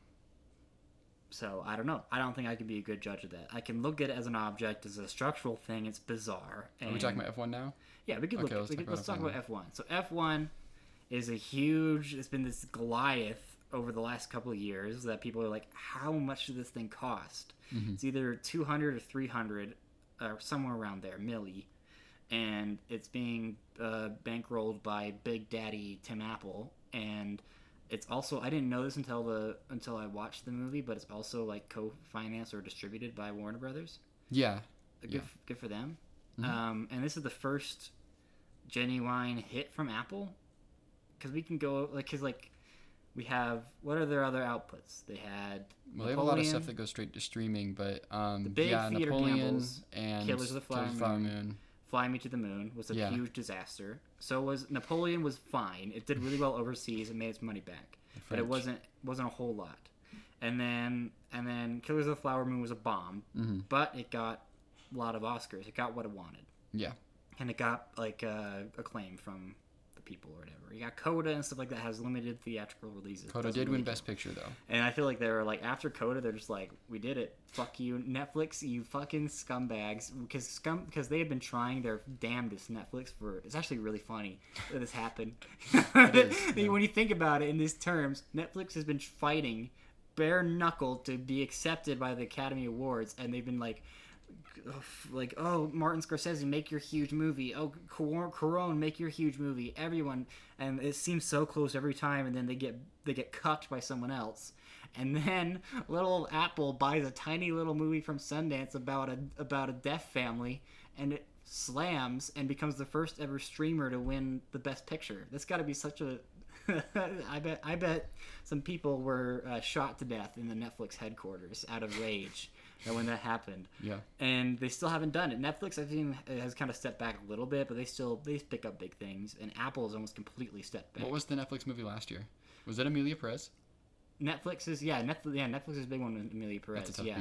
So I don't know. I don't think I can be a good judge of that. I can look at it as an object, as a structural thing. It's bizarre. Are we talking about F1 now? Yeah, we could let's talk about F1. So F1 is it's been this Goliath over the last couple of years that people are like, how much did this thing cost? Mm-hmm. It's either 200 or 300, or somewhere around there, milli, and it's being bankrolled by Big Daddy Tim Apple, and it's also, I didn't know this until I watched the movie, but it's also like co-financed or distributed by Warner Brothers. Yeah. Good for them. Mm-hmm. And this is the first genuine hit from Apple, because we can go we have, what are their other outputs? They had Napoleon, they have a lot of stuff that goes straight to streaming, but the big theater Napoleon gambles, and Killers of the Flower Moon. Fly Me to the Moon was a huge disaster. So was Napoleon. Was fine. It did really well overseas and made its money back, but it wasn't a whole lot. And then Killers of the Flower Moon was a bomb, but it got a lot of Oscars. It got what it wanted. Yeah, and it got acclaim from people or whatever. You got Coda and stuff like that has limited theatrical releases. Coda did win Best Picture though. And I feel like they were like, after Coda, they're just like, we did it. Fuck you, Netflix, you fucking scumbags. Because they have been trying their damnedest, Netflix, it's actually really funny that this happened. It is, yeah. When you think about it in these terms, Netflix has been fighting bare knuckle to be accepted by the Academy Awards, and they've been like, oh, Martin Scorsese, make your huge movie. Oh, Cuarón, make your huge movie. Everyone, and it seems so close every time, and then they get cucked by someone else, and then little Apple buys a tiny little movie from Sundance about a deaf family, and it slams and becomes the first ever streamer to win the Best Picture. That's got to be such a I bet some people were shot to death in the Netflix headquarters out of rage. And when that happened, and they still haven't done it. Netflix, I think, has kind of stepped back a little bit, but they pick up big things, and Apple has almost completely stepped back. What was the Netflix movie last year? Was it Emilia Perez? Netflix's big one with Emilia Perez. That's a tough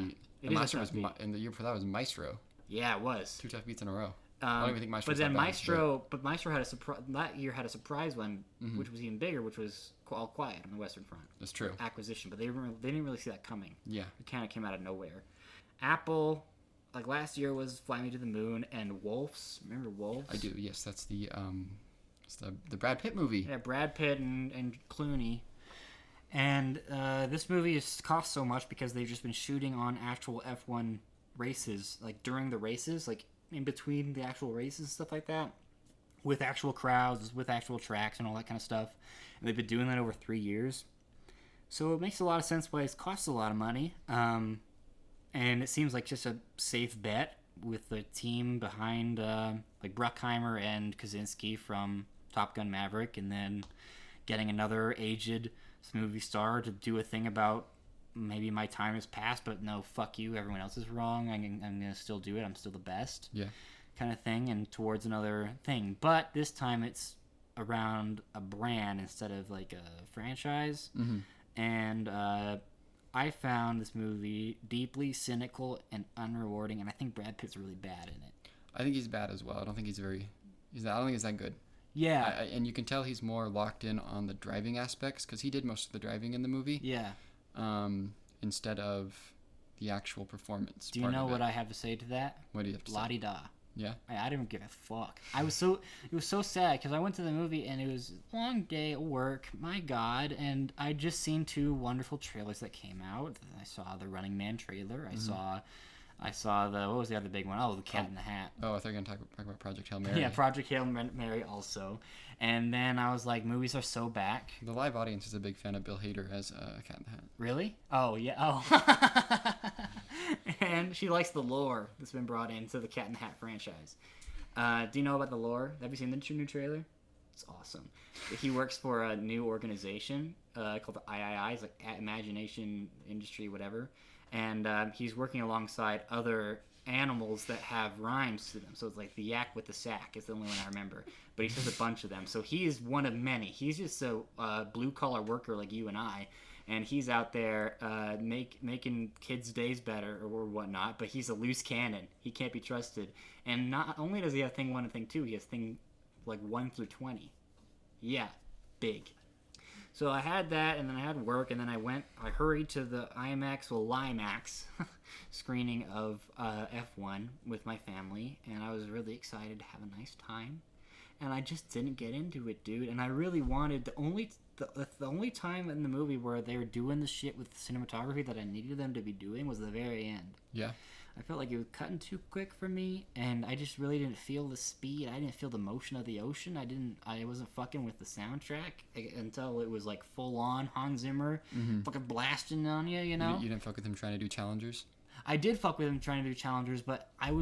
beat. And the year before that was Maestro. Yeah, it was 2 tough beats in a row. I don't even think Maestro. But then Maestro had a surprise. That year had a surprise one, which was even bigger, which was All Quiet on the Western Front. That's true. Acquisition, but they didn't really see that coming. Yeah, it kind of came out of nowhere. Apple, like last year, was Fly Me to the Moon and Wolves. Remember Wolves? I do. Yes, that's the Brad Pitt movie. Yeah, Brad Pitt and Clooney. And this movie has cost so much because they've just been shooting on actual F1 races, like during the races, like in between the actual races and stuff like that, with actual crowds, with actual tracks and all that kind of stuff. And they've been doing that over 3 years. So it makes a lot of sense why it costs a lot of money. And it seems like just a safe bet with the team behind like Bruckheimer and Kaczynski from Top Gun Maverick, and then getting another aged movie star to do a thing about maybe my time has passed, but no, fuck you, everyone else is wrong, I'm going to still do it, I'm still the best, kind of thing, and towards another thing. But this time it's around a brand instead of like a franchise. And I found this movie deeply cynical and unrewarding, and I think Brad Pitt's really bad in it. I think he's bad as well. I don't think he's that good. Yeah. And you can tell he's more locked in on the driving aspects, because he did most of the driving in the movie. Yeah. Instead of the actual performance. Do you know what I have to say to that? What do you have to say? La-di-da. Yeah. I didn't give a fuck. It was so sad because I went to the movie and it was a long day at work. My God. And I just seen 2 wonderful trailers that came out. I saw the Running Man trailer. I saw what was the other big one? Oh, the Cat in the Hat. Oh, I thought you were going to talk about Project Hail Mary. Yeah, Project Hail Mary also. And then I was like, movies are so back. The live audience is a big fan of Bill Hader as Cat in the Hat. Really? Oh, yeah. Oh. And she likes the lore that's been brought into the Cat in the Hat franchise. Do you know about the lore? Have you seen the new trailer? It's awesome. He works for a new organization called the III. It's like Imagination Industry, whatever. And he's working alongside other animals that have rhymes to them. So it's like the yak with the sack is the only one I remember. But he says a bunch of them. So he is one of many. He's just a blue-collar worker like you and I. And he's out there making kids' days better or whatnot. But he's a loose cannon. He can't be trusted. And not only does he have thing 1 and thing 2, he has thing like 1 through 20. Yeah, big. So I had that, and then I had work, and then I hurried to the Limax screening of F1 with my family, and I was really excited to have a nice time, and I just didn't get into it, dude, and I really wanted, the only time in the movie where they were doing the shit with cinematography that I needed them to be doing was the very end. Yeah. I felt like it was cutting too quick for me, and I just really didn't feel the speed. I didn't feel the motion of the ocean. I wasn't fucking with the soundtrack until it was like full on Hans Zimmer fucking blasting on you, you know? You didn't fuck with him trying to do Challengers? I did fuck with him trying to do Challengers, but I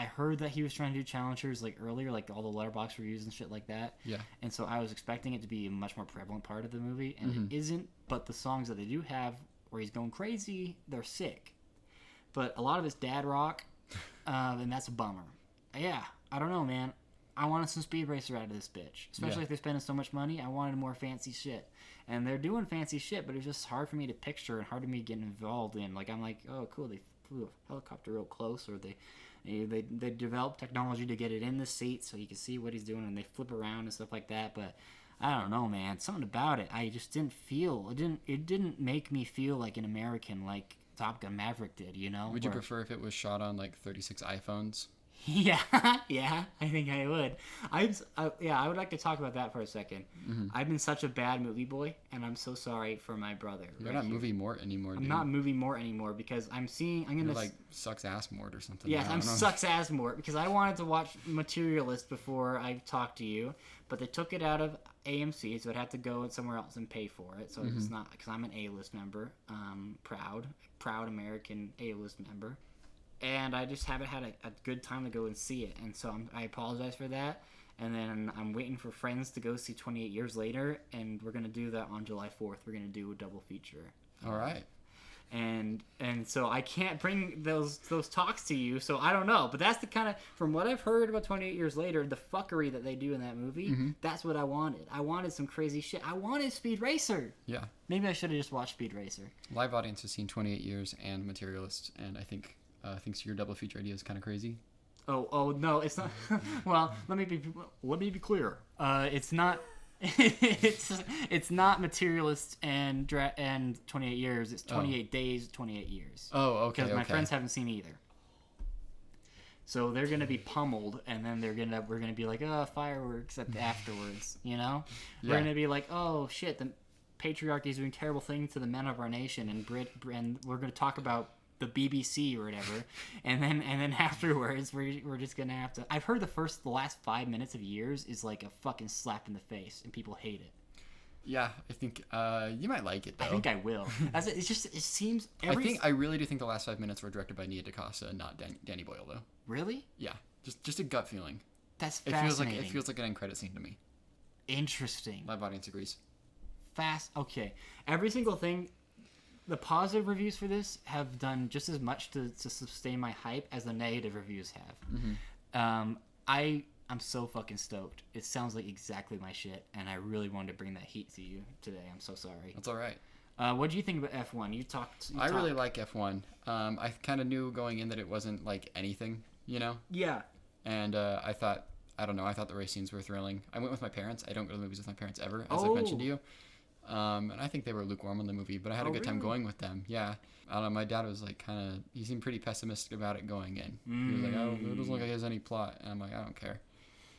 heard that he was trying to do Challengers like earlier, like all the Letterboxd reviews and shit like that. Yeah. And so I was expecting it to be a much more prevalent part of the movie, and it isn't, but the songs that they do have where he's going crazy, they're sick. But a lot of it's dad rock, and that's a bummer. Yeah, I don't know, man. I wanted some Speed Racer out of this bitch. Especially if they're spending so much money. I wanted more fancy shit. And they're doing fancy shit, but it was just hard for me to picture and hard for me to get involved in. Like, I'm like, oh, cool, they flew a helicopter real close, or they developed technology to get it in the seat so you can see what he's doing, and they flip around and stuff like that. But I don't know, man. Something about it, I just didn't feel. It didn't make me feel like an American, like Top Gun Maverick did, you know? Would you prefer if it was shot on like 36 iPhones? Yeah, I think I would. I would like to talk about that for a second. I've been such a bad movie boy, and I'm so sorry for my brother. You're not Movie Mort anymore, dude. I'm not Movie Mort anymore because You're like Sucks Ass Mort or something. Yes, I'm Sucks Ass Mort because I wanted to watch Materialist before I talked to you, but they took it out of AMC, so I'd have to go somewhere else and pay for it. So it's not, because I'm an A-list member, proud American A-list member. And I just haven't had a good time to go and see it. And so I apologize for that. And then I'm waiting for friends to go see 28 Years Later. And we're going to do that on July 4th. We're going to do a double feature. All right. And so I can't bring those talks to you. So I don't know. But that's the kind of, from what I've heard about 28 Years Later, the fuckery that they do in that movie, that's what I wanted. I wanted some crazy shit. I wanted Speed Racer. Yeah. Maybe I should have just watched Speed Racer. Live audience has seen 28 Years and Materialist. And I think... thinks your double feature idea is kind of crazy. Oh no, it's not. Well, let me be clear. It's not. It's not Materialist and 28 Years. It's 28 Days, 28 Years. Oh, okay. Because my friends haven't seen either. So they're gonna be pummeled, and then we're gonna be like, oh, fireworks afterwards. You know, we're gonna be like, oh shit, the patriarchy is doing terrible things to the men of our nation, and we're gonna talk about the BBC or whatever, and then afterwards we're just gonna have to. I've heard the last 5 minutes of Years is like a fucking slap in the face, and people hate it. Yeah, I think you might like it though. I think I will. It seems. I really do think the last 5 minutes were directed by Nia DaCosta, not Danny Boyle though. Really? Yeah, just a gut feeling. That's fascinating. It feels like an end credit scene to me. Interesting. Live audience agrees. Okay. Every single thing. The positive reviews for this have done just as much to sustain my hype as the negative reviews have. I'm so fucking stoked. It sounds like exactly my shit, and I really wanted to bring that heat to you today. I'm so sorry. That's all right. What do you think about F1? You talked. I really like F1. I kind of knew going in that it wasn't like anything, you know? Yeah. And I thought the race scenes were thrilling. I went with my parents. I don't go to the movies with my parents ever, as I've mentioned to you. And I think they were lukewarm on the movie, but I had a good time going with them. Yeah. I don't know, my dad was like he seemed pretty pessimistic about it going in. He was like, oh, it doesn't look like it has any plot. And I'm like, I don't care.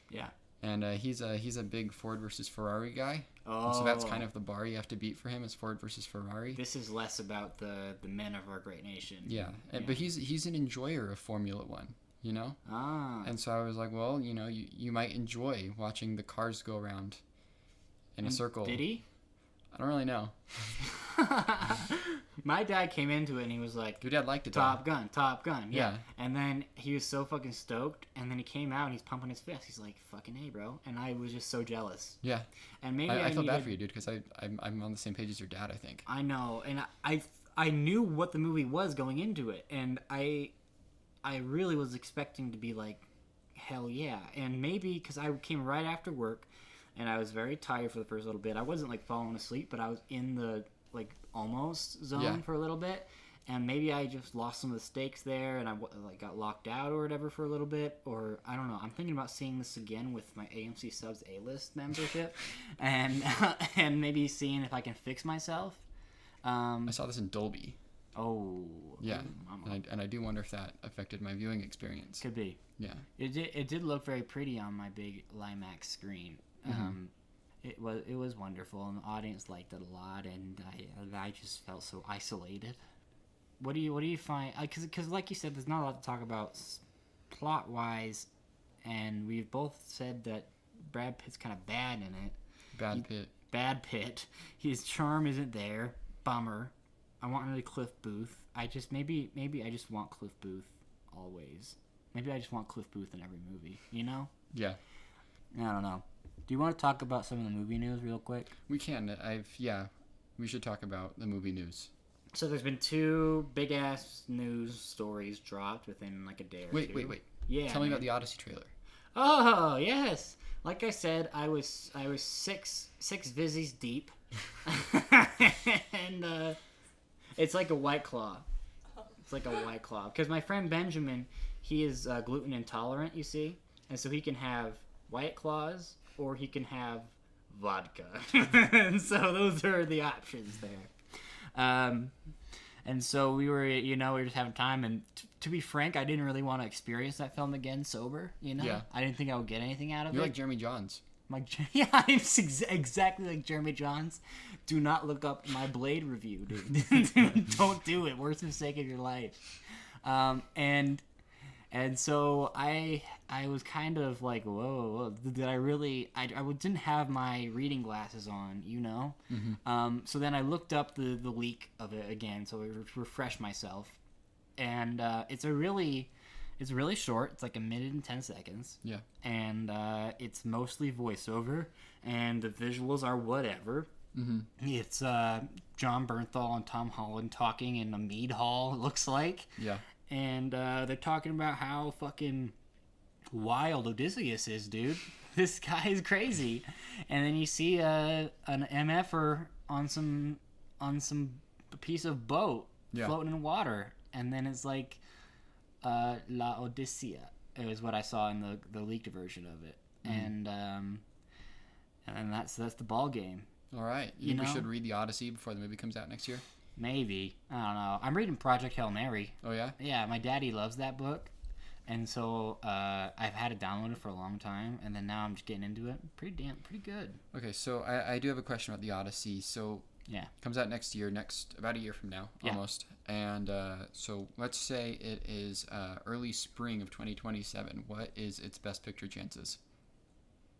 Yeah. And he's a big Ford versus Ferrari guy. Oh. And so that's kind of the bar you have to beat for him is Ford versus Ferrari. This is less about the men of our great nation. Yeah. But he's an enjoyer of Formula One, you know? Ah. And so I was like, well, you know, you might enjoy watching the cars go around in a circle. Did he? I don't really know. My dad came into it and he was like, your dad liked it. Top Gun. Yeah. And then he was so fucking stoked, and then he came out and he's pumping his fist. He's like, fucking hey, bro. And I was just so jealous. Yeah. And maybe I feel bad for you, dude, because I'm on the same page as your dad, I think. I know. And I knew what the movie was going into it, and I really was expecting to be like, hell yeah. And maybe because I came right after work, and I was very tired for the first little bit. I wasn't like falling asleep, but I was in the like almost zone for a little bit, and maybe I just lost some of the stakes there, and I like got locked out or whatever for a little bit, or I don't know. I'm thinking about seeing this again with my AMC Subs A-list membership, and maybe seeing if I can fix myself. I saw this in Dolby. Oh. Yeah, and I do wonder if that affected my viewing experience. Could be. Yeah. It did look very pretty on my big Limax screen. Mm-hmm. It was wonderful, and the audience liked it a lot, and I just felt so isolated. What do you find? Because like you said, there's not a lot to talk about plot wise, and we've both said that Brad Pitt's kind of bad in it. Bad Pitt. His charm isn't there. Bummer. I want another Cliff Booth. Maybe I just want Cliff Booth always. Maybe I just want Cliff Booth in every movie. You know? Yeah. I don't know. Do you want to talk about some of the movie news real quick? We can. We should talk about the movie news. So there's been 2 big-ass news stories dropped within like a day or two. Wait. Yeah. Tell me about the Odyssey trailer. Oh, yes. Like I said, I was 6 Vizzies deep. And it's like a White Claw. It's like a White Claw. Because my friend Benjamin, he is gluten intolerant, you see. And so he can have White Claws, or he can have vodka. And so those are the options there. And so we were just having time. And to be frank, I didn't really want to experience that film again sober, you know? Yeah. I didn't think I would get anything out of it. You're like Jeremy Johns. Yeah, I'm exactly like Jeremy Johns. Do not look up my Blade review, dude. Don't do it. Worst mistake of your life. And so I was kind of like, whoa, did I really... I didn't have my reading glasses on, you know? Mm-hmm. So then I looked up the leak of it again, so I refreshed myself. And it's really short. It's like 1 minute and 10 seconds. Yeah. And it's mostly voiceover, and the visuals are whatever. Mm-hmm. It's John Bernthal and Tom Holland talking in a mead hall, it looks like. Yeah. And they're talking about how fucking wild Odysseus is, dude. This guy is crazy. And then you see an MFer on some piece of boat floating in water, and then it's like La Odissea is what I saw in the leaked version of it. Mm-hmm. And that's the ball game. All right. You think we should read the Odyssey before the movie comes out next year? Maybe. I don't know. I'm reading Project Hail Mary. Oh, yeah? Yeah, my daddy loves that book. And so I've had it downloaded for a long time, and then now I'm just getting into it. Pretty good. Okay, so I do have a question about the Odyssey. So it comes out next year, about a year from now, almost. And so let's say it is early spring of 2027. What is its Best Picture chances?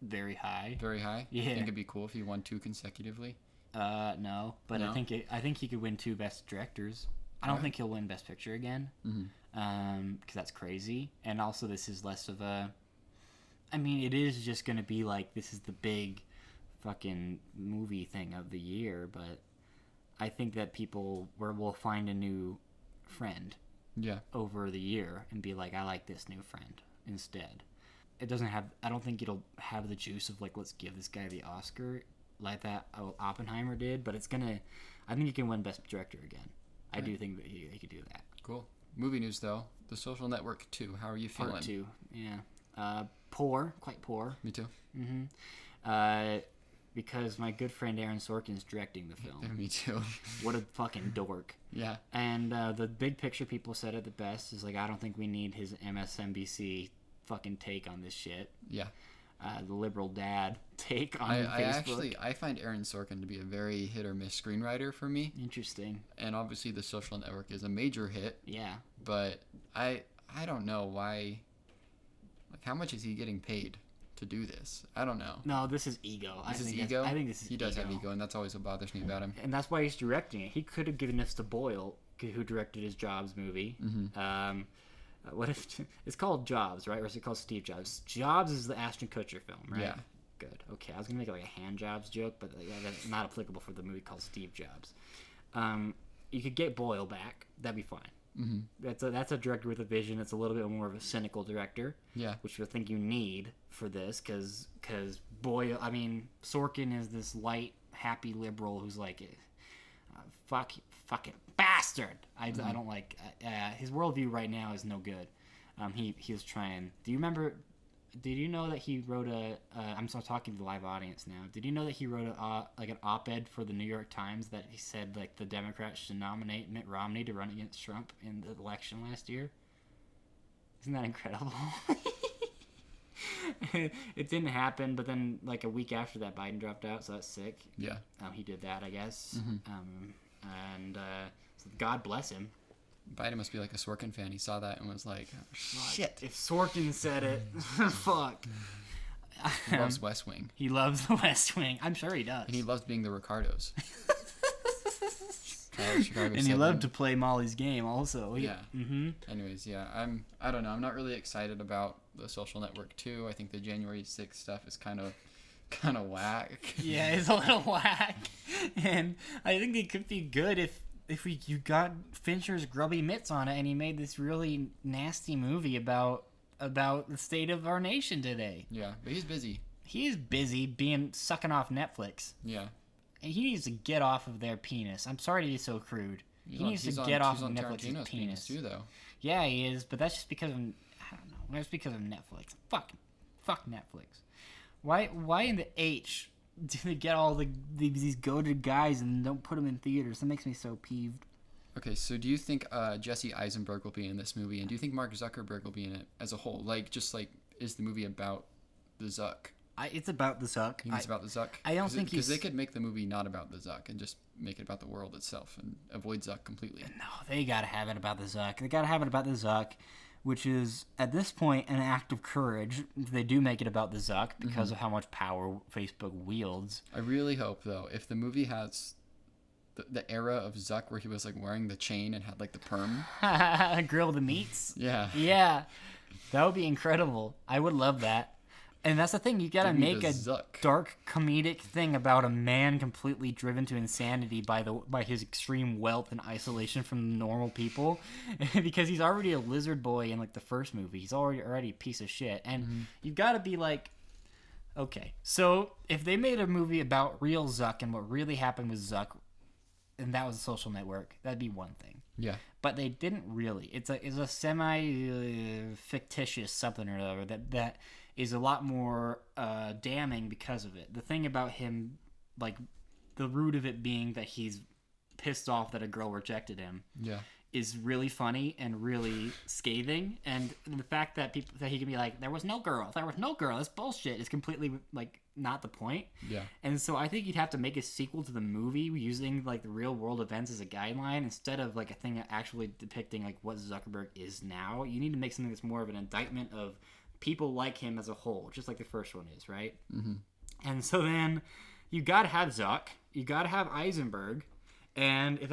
Very high. Very high? Yeah. You think it'd be cool if he won 2 consecutively? No, but no? I think he could win 2 Best Directors. I don't think he'll win Best Picture again. Mm-hmm. Because that's crazy. And also, this is less of a... I mean, it is just going to be like, this is the big fucking movie thing of the year, but I think that people will find a new friend over the year and be like, I like this new friend instead. It doesn't have... I don't think it'll have the juice of, like, let's give this guy the Oscar like that Oppenheimer did, but it's gonna... I think he can win Best Director again. I do think that he could do that. Cool. Movie news, though. The Social Network 2. How are you feeling? Part 2, yeah. Poor. Quite poor. Me too. Mm-hmm. because my good friend Aaron Sorkin is directing the film. Me too. What a fucking dork. Yeah. And the big picture people said it the best is like, I don't think we need his MSNBC fucking take on this shit. Yeah. The liberal dad take on Facebook. I find Aaron Sorkin to be a very hit or miss screenwriter for me. Interesting. And obviously The Social Network is a major hit. Yeah. But I don't know why. Like, how much is he getting paid to do this? I don't know. No, this is ego. This is ego? I think this is ego. He does have ego, and that's always what bothers me about him. And that's why he's directing it. He could have given this to Boyle, who directed his Jobs movie. Mm-hmm. What if it's called Jobs, right? Or is it called Steve Jobs? Jobs is the Ashton Kutcher film, right? Yeah. Good. Okay, I was gonna make like a hand jobs joke, but that's not applicable for the movie called Steve Jobs. You could get Boyle back. That'd be fine. Mm-hmm. That's a director with a vision. It's a little bit more of a cynical director. Yeah. Which I think you need for this, because Boyle, I mean, Sorkin is this light, happy liberal who's like, fucking bastard. I don't like his worldview right now is no good. He was trying. Do you remember? Did you know that he wrote I'm still talking to the live audience now. Did you know that he wrote an op-ed for the New York Times that he said like the Democrats should nominate Mitt Romney to run against Trump in the election last year? Isn't that incredible? It didn't happen, but then like a week after that, Biden dropped out, so that's sick. Yeah. He did that, I guess. Mm-hmm. So God bless him. Biden must be like a Sorkin fan. He saw that and was like, oh, shit. If Sorkin said it, fuck. He loves West Wing. He loves the West Wing. I'm sure he does. And he loves being the Ricardos. Chicago and he loved to play Molly's Game also. Yeah. Mm-hmm. Anyways, yeah. I don't know. I'm not really excited about The Social Network 2. I think the January 6th stuff is kind of whack. Yeah, it's a little whack. And I think it could be good if you got Fincher's grubby mitts on it and he made this really nasty movie about the state of our nation today. Yeah, but he's busy. He's busy sucking off Netflix. Yeah. And he needs to get off of their penis. I'm sorry to be so crude. He needs to get off of Netflix's penis too, though. Yeah, he is, but that's just because of, I don't know. That's because of Netflix. Fuck Netflix. Why in the H do they get all these goated guys and don't put them in theaters? That makes me so peeved. Okay, so do you think Jesse Eisenberg will be in this movie, and do you think Mark Zuckerberg will be in it as a whole? Like, just like, is the movie about the Zuck? It's about the Zuck. It's about the Zuck? I don't think because they could make the movie not about the Zuck and just make it about the world itself and avoid Zuck completely. No, they gotta have it about the Zuck. They gotta have it about the Zuck, which is, at this point, an act of courage. They do make it about the Zuck because of how much power Facebook wields. I really hope, though, if the movie has the era of Zuck where he was, like, wearing the chain and had, like, the perm. Grill the meats? Yeah. Yeah. That would be incredible. I would love that. And that's the thing, you gotta make a dark comedic thing about a man completely driven to insanity by his extreme wealth and isolation from normal people, because he's already a lizard boy in like the first movie. He's already a piece of shit, and you've got to be like, okay, so if they made a movie about real Zuck and what really happened with Zuck, and that was a Social Network, that'd be one thing. Yeah. But they didn't really. It's a semi fictitious something or other that is a lot more damning because of it. The thing about him, like, the root of it being that he's pissed off that a girl rejected him, is really funny and really scathing. And the fact that he can be like, there was no girl, that's bullshit, is completely, like, not the point. Yeah. And so I think you'd have to make a sequel to the movie using, like, the real world events as a guideline instead of, like, a thing actually depicting, like, what Zuckerberg is now. You need to make something that's more of an indictment of people like him as a whole, just like the first one is, right? Mm-hmm. And so then you gotta have Zuck, you gotta have Eisenberg, and if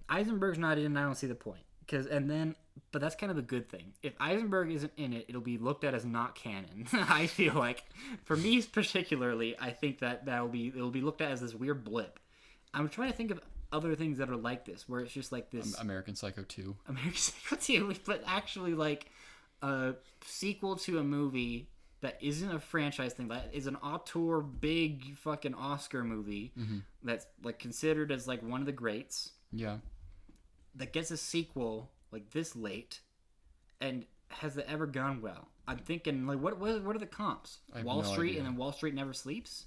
Eisenberg's not in, I don't see the point. But that's kind of a good thing. If Eisenberg isn't in it, it'll be looked at as not canon. I feel like, for me particularly, I think it'll be looked at as this weird blip. I'm trying to think of other things that are like this, where it's just like this American Psycho 2. American Psycho 2, but actually like a sequel to a movie that isn't a franchise thing, that is an auteur big fucking Oscar movie that's like considered as like one of the greats. Yeah. That gets a sequel like this late, and has it ever gone well? I'm thinking, like, what are the comps? Wall Street idea. And then Wall Street Never Sleeps?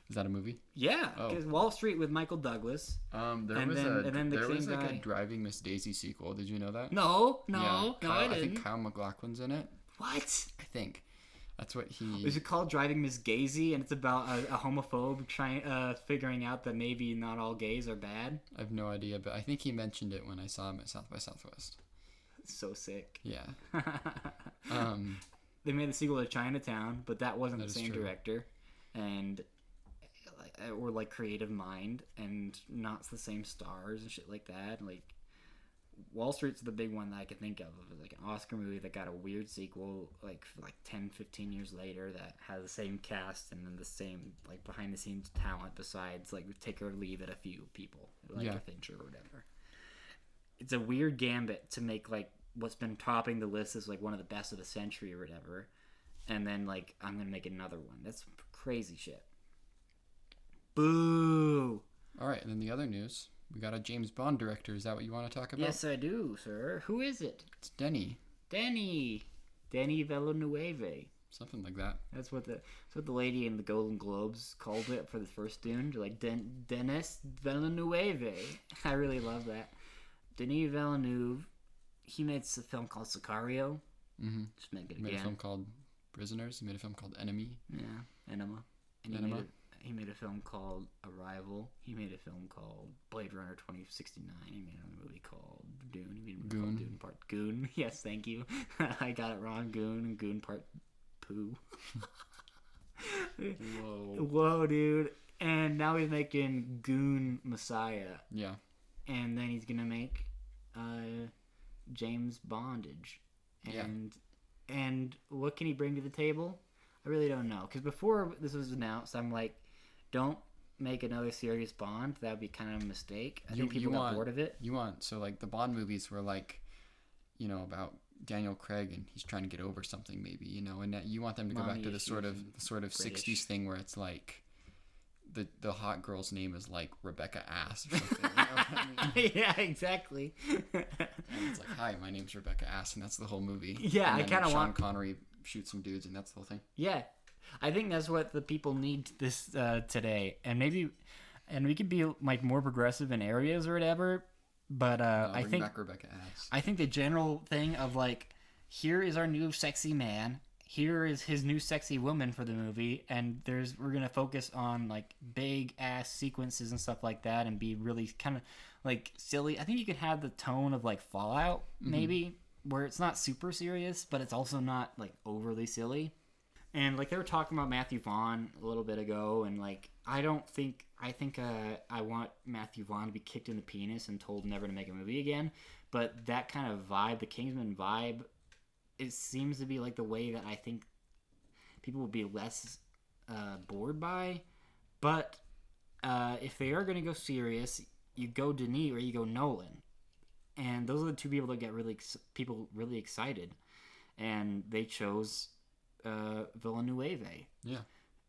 Is that a movie? Yeah, because Wall Street with Michael Douglas. There was like a Driving Miss Daisy sequel. Did you know that? No, I think Kyle MacLachlan's in it. What? I think. That's what he... Is it called Driving Miss Gazy? And it's about a homophobe figuring out that maybe not all gays are bad? I have no idea, but I think he mentioned it when I saw him at South by Southwest. So sick. Yeah. They made the sequel to Chinatown, but that wasn't the same director. And... or like creative mind, and not the same stars and shit like that. Like Wall Street's the big one that I can think of like an Oscar movie that got a weird sequel like 10-15 years later that has the same cast and then the same like behind the scenes talent besides like take or leave it a few people like a Fincher or whatever. It's a weird gambit to make like what's been topping the list as like one of the best of the century or whatever, and then like I'm gonna make another one. That's crazy shit. Boo! All right, and then the other news. We got a James Bond director. Is that what you want to talk about? Yes, I do, sir. Who is it? It's Denis Villeneuve. Something like that. That's what the lady in the Golden Globes called it for the first Dune. They're like, Denis Villeneuve. I really love that. Denis Villeneuve, he made a film called Sicario. Mm-hmm. Just make it again. He made a film called Prisoners. He made a film called Enemy. Yeah, Enema. And Enema. He made a film called Arrival. He made a film called Blade Runner 2069. He made a movie called Dune. He made a movie called Dune Part Goon. Yes, thank you. I got it wrong. Goon and Goon Part Poo. Whoa, dude. And now he's making Goon Messiah. Yeah. And then he's gonna make James Bondage. And what can he bring to the table? I really don't know. Because before this was announced, I'm like, don't make another serious Bond. That would be kind of a mistake. I think people got bored of it. So like the Bond movies were like, about Daniel Craig and he's trying to get over something maybe, and that you want them to go back to the sort of 60s thing where it's like the hot girl's name is like Rebecca Ass or something. You know what I mean? Yeah, exactly. And it's like, hi, my name's Rebecca Ass, and that's the whole movie. Yeah, and I kind of want Sean Connery shoot some dudes, and that's the whole thing. Yeah, I think that's what the people need this today, and we could be like more progressive in areas or whatever. But I think back Rebecca Ass. I think the general thing of like, here is our new sexy man, here is his new sexy woman for the movie, and we're gonna focus on like big ass sequences and stuff like that, and be really kind of like silly. I think you could have the tone of like Fallout, maybe. Where it's not super serious, but it's also not like overly silly. And like they were talking about Matthew Vaughn a little bit ago, and like I think I want Matthew Vaughn to be kicked in the penis and told never to make a movie again. But that kind of vibe, the Kingsman vibe, it seems to be like the way that I think people will be less bored by. But if they are going to go serious, you go Denis or you go Nolan. And those are the two people that get really excited. And they chose Villeneuve. Yeah.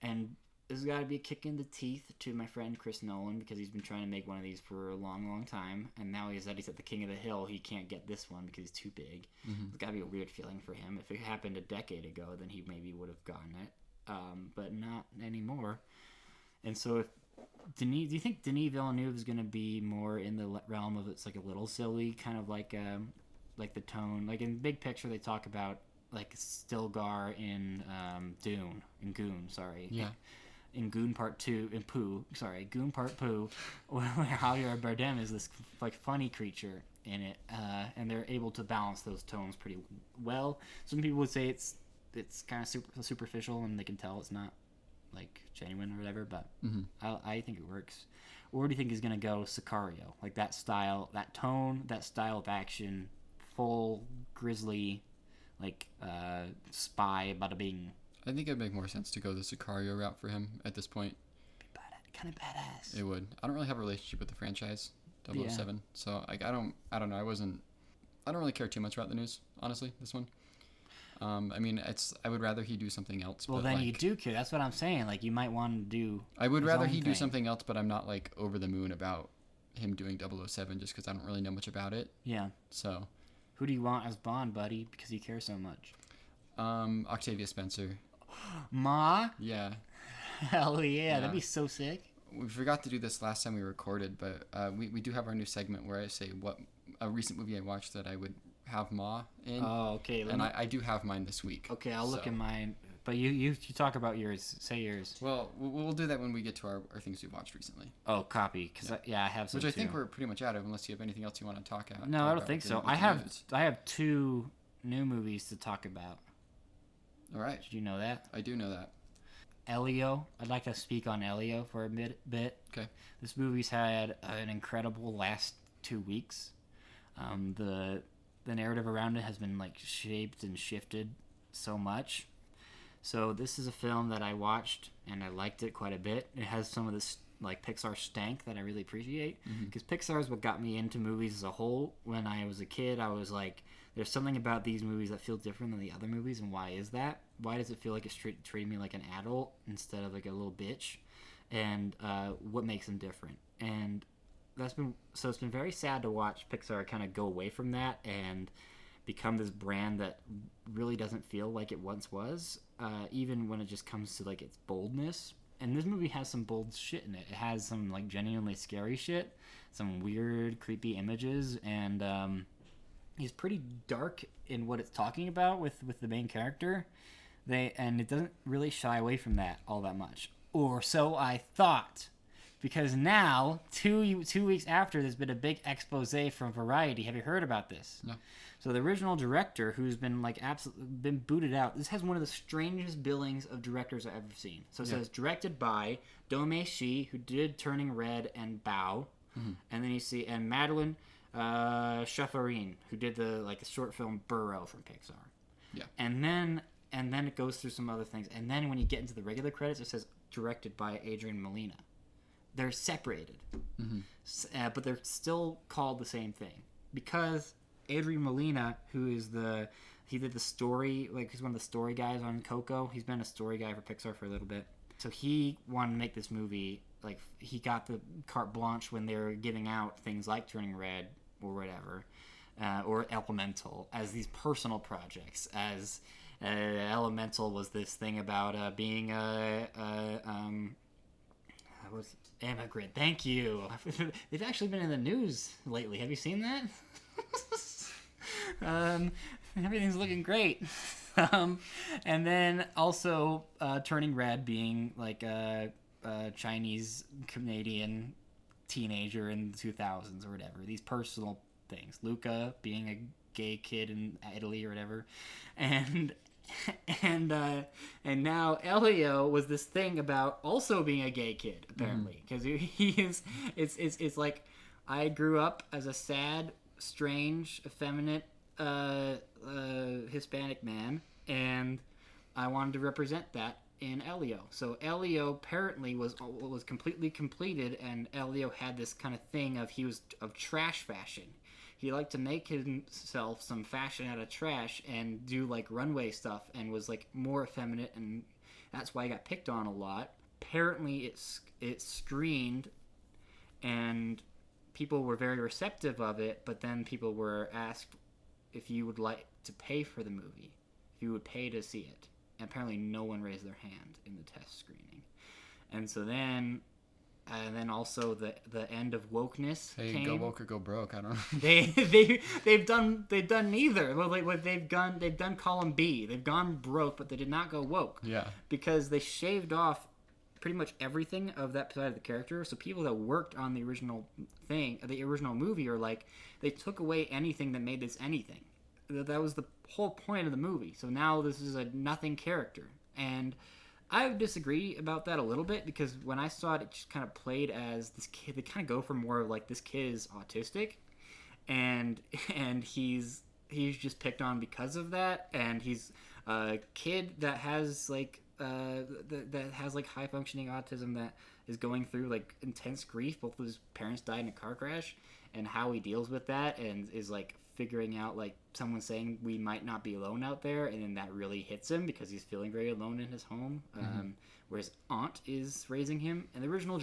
And there's got to be a kick in the teeth to my friend Chris Nolan, because he's been trying to make one of these for a long, long time. And now he's at the king of the hill. He can't get this one because he's too big. Mm-hmm. It's got to be a weird feeling for him. If it happened a decade ago, then he maybe would have gotten it. But not anymore. And so do you think Denis Villeneuve is going to be more in the realm of it's like a little silly, kind of like the tone, like in Big Picture they talk about like Stilgar in Goon, sorry. Yeah. In Goon Part 2, in Pooh, sorry, Goon Part Pooh, where Javier Bardem is this like funny creature in it, and they're able to balance those tones pretty well. Some people would say it's kind of superficial and they can tell it's not like genuine or whatever, but I think it works. Where do you think is going to go Sicario? Like that style, that tone, that style of action, full grisly, like spy, bada bing. I think it'd make more sense to go the Sicario route for him at this point. Kind of badass. It would. I don't really have a relationship with the franchise, 007, so I don't know. I don't really care too much about the news, honestly. This one. I mean, I would rather he do something else. Well, but then you do care. That's what I'm saying. Like, you might want to do. I would rather he do something else, but I'm not like over the moon about him doing 007 just because I don't really know much about it. Yeah. So, Who do you want as Bond, buddy? Because you care so much. Octavia Spencer. Ma? Yeah. Hell yeah, that'd be so sick. We forgot to do this last time we recorded, but we do have our new segment where I say what a recent movie I watched that I would have Ma in. Oh, okay. And I do have mine this week. Okay, I'll look in mine. But you talk about yours. Say yours. Well, we'll do that when we get to our things we watched recently. Oh, copy. Because I have some. Which I think we're pretty much out of, unless you have anything else you want to talk about. No, I don't think so. I have 2 new movies to talk about. All right. Did you know that? I do know that. Elio. I'd like to speak on Elio for a bit. Okay. This movie's had an incredible last 2 weeks. The narrative around it has been like shaped and shifted so much. So this is a film that I watched and I liked it quite a bit. It has some of this like Pixar stank that I really appreciate, because Pixar is what got me into movies as a whole. When I was a kid, I was like, there's something about these movies that feel different than the other movies, and why is that? Why does it feel like it's treating me like an adult instead of like a little bitch? And what makes them different? And it's been very sad to watch Pixar kind of go away from that and become this brand that really doesn't feel like it once was, even when it just comes to like its boldness. And this movie has some bold shit in it. It has some like genuinely scary shit, some weird, creepy images, and he's pretty dark in what it's talking about with the main character. And it doesn't really shy away from that all that much, or so I thought. Because now, 2 weeks after, there's been a big expose from Variety. Have you heard about this? No. So the original director, who's been like been booted out. This has one of the strangest billings of directors I've ever seen. So it says directed by Domei Shi, who did Turning Red and Bao, and then you see Madeline Schafarin, who did the short film Burrow from Pixar. Yeah. And then it goes through some other things. And then when you get into the regular credits, it says directed by Adrian Molina. They're separated, but they're still called the same thing, because Adrian Molina, he did the story, he's one of the story guys on Coco. He's been a story guy for Pixar for a little bit. So he wanted to make this movie, he got the carte blanche when they were giving out things like Turning Red or whatever, or Elemental, as these personal projects, as Elemental was this thing about being was immigrant. Thank you. They've actually been in the news lately. Have you seen that? Everything's looking great. And then also Turning Red being like a Chinese Canadian teenager in the 2000s or whatever. These personal things. Luca being a gay kid in Italy or whatever, and now Elio was this thing about also being a gay kid, apparently, because he is. It's like, I grew up as a sad, strange, effeminate Hispanic man, and I wanted to represent that in Elio. So Elio apparently was completely completed, and Elio had this kind of thing of trash fashion. He liked to make himself some fashion out of trash and do runway stuff, and was more effeminate, and that's why he got picked on a lot. Apparently it screened, and people were very receptive of it, but then people were asked if you would like to pay for the movie, if you would pay to see it. And apparently no one raised their hand in the test screening. And so then... And then also the end of wokeness came. Go woke or go broke. I don't they've know. done neither. Well, they've done column B. They've gone broke, but they did not go woke. Yeah. Because they shaved off pretty much everything of that side of the character. So people that worked on the original movie, are they took away anything that made this anything. That was the whole point of the movie. So now this is a nothing character, and I disagree about that a little bit, because when I saw it, it just kind of played as this kid. They kind of go for more of this kid is autistic, and he's just picked on because of that, and he's a kid that has that has high functioning autism, that is going through intense grief. Both of his parents died in a car crash, and how he deals with that, and is figuring out someone saying we might not be alone out there, and then that really hits him because he's feeling very alone in his home, where his aunt is raising him. And the original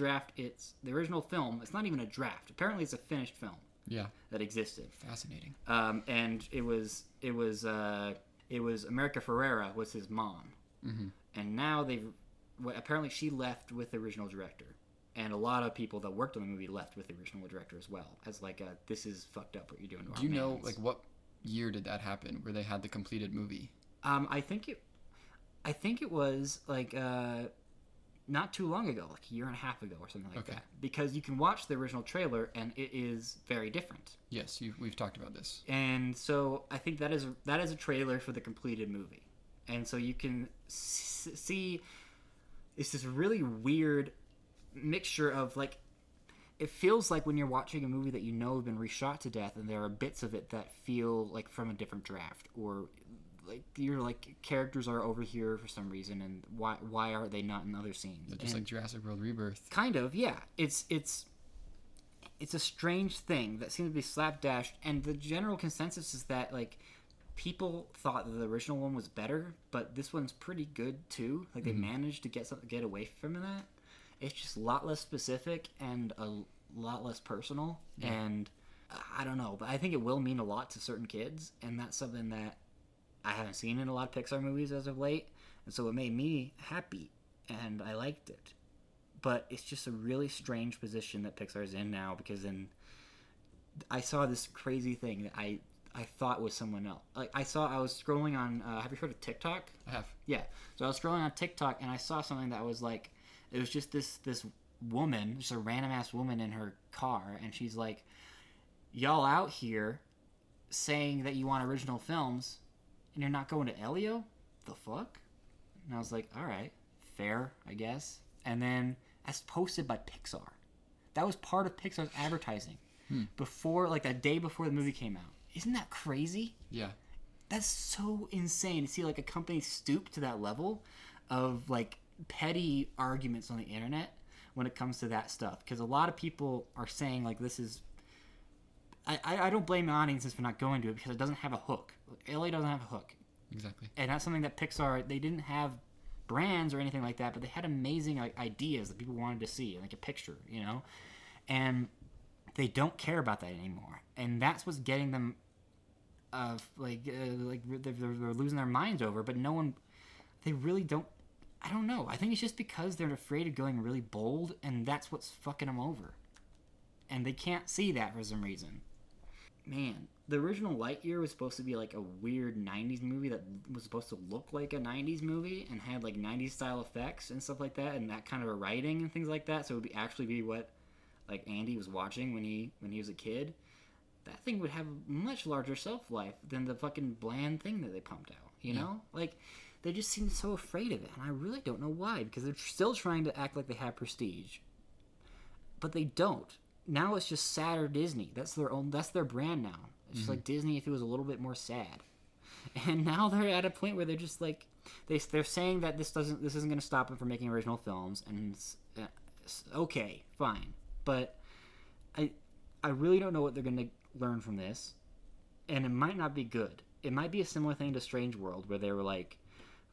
film, it's not even a draft. Apparently it's a finished film. that existed. Fascinating. And it was America Ferrera was his mom, and now apparently she left with the original director, and a lot of people that worked on the movie left with the original director as well, as like this is fucked up what you're doing to our Do you know mans. like what year did that happen where they had the completed movie? I think it was like not too long ago, like a year and a half ago or something like that. Because you can watch the original trailer and it is very different. Yes, we've talked about this. And so I think that is a trailer for the completed movie. And so you can see it's this really weird mixture of like, it feels like when you're watching a movie that you know has been reshot to death, and there are bits of it that feel like from a different draft, or like you're like characters are over here for some reason, and why are they not in other scenes? Just like Jurassic World Rebirth. Kind of, yeah. It's a strange thing that seems to be slapdashed, and the general consensus is that like people thought that the original one was better, but this one's pretty good too. Like they managed to get away from that. It's just a lot less specific and a lot less personal, and I don't know, but I think it will mean a lot to certain kids, and that's something that I haven't seen in a lot of Pixar movies as of late, and so it made me happy, and I liked it. But it's just a really strange position that Pixar's in now, because then I saw this crazy thing that I thought was someone else. Like I was scrolling on, have you heard of TikTok? I have. Yeah. So I was scrolling on TikTok, and I saw something that was like, it was just this woman, just a random ass woman in her car, and she's like, y'all out here saying that you want original films, and you're not going to Elio? The fuck? And I was like, all right, fair, I guess. And then that's posted by Pixar. That was part of Pixar's advertising before, like that day before the movie came out. Isn't that crazy? Yeah. That's so insane to see like a company stoop to that level of like petty arguments on the internet when it comes to that stuff. Because a lot of people are saying like this is... I don't blame the audiences for not going to it because it doesn't have a hook. LA doesn't have a hook. Exactly. And that's something that Pixar, they didn't have brands or anything like that, but they had amazing like ideas that people wanted to see, like a picture, you know? And they don't care about that anymore. And that's what's getting them they're losing their minds over, but no one, they really don't, I don't know. I think it's just because they're afraid of going really bold, and that's what's fucking them over. And they can't see that for some reason. Man, the original Lightyear was supposed to be like a weird 90s movie that was supposed to look like a 90s movie and had like 90s style effects and stuff like that, and that kind of a writing and things like that, so it would actually be what like Andy was watching when he was a kid. That thing would have a much larger shelf life than the fucking bland thing that they pumped out, you know? Like, they just seem so afraid of it, and I really don't know why, because they're still trying to act like they have prestige. But they don't. Now it's just sad or Disney. That's their brand now. It's just like Disney if it was a little bit more sad. And now they're at a point where they're just like, they're saying that this isn't going to stop them from making original films, and it's okay, fine. But I really don't know what they're going to learn from this, and it might not be good. It might be a similar thing to Strange World, where they were like,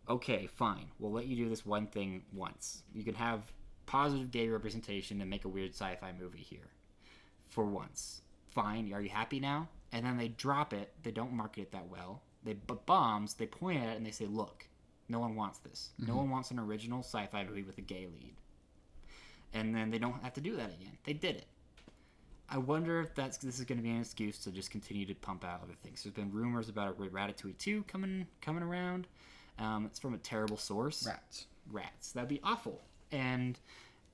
okay, fine, we'll let you do this one thing once. You can have positive gay representation and make a weird sci-fi movie here for once. Fine, are you happy now? And then they drop it. They don't market it that well. They bombs. They point at it and they say, look, no one wants this. No one wants an original sci-fi movie with a gay lead. And then they don't have to do that again. They did it. I wonder if this is going to be an excuse to just continue to pump out other things. There's been rumors about a Ratatouille 2 coming around. It's from a terrible source. Rats. That'd be awful. And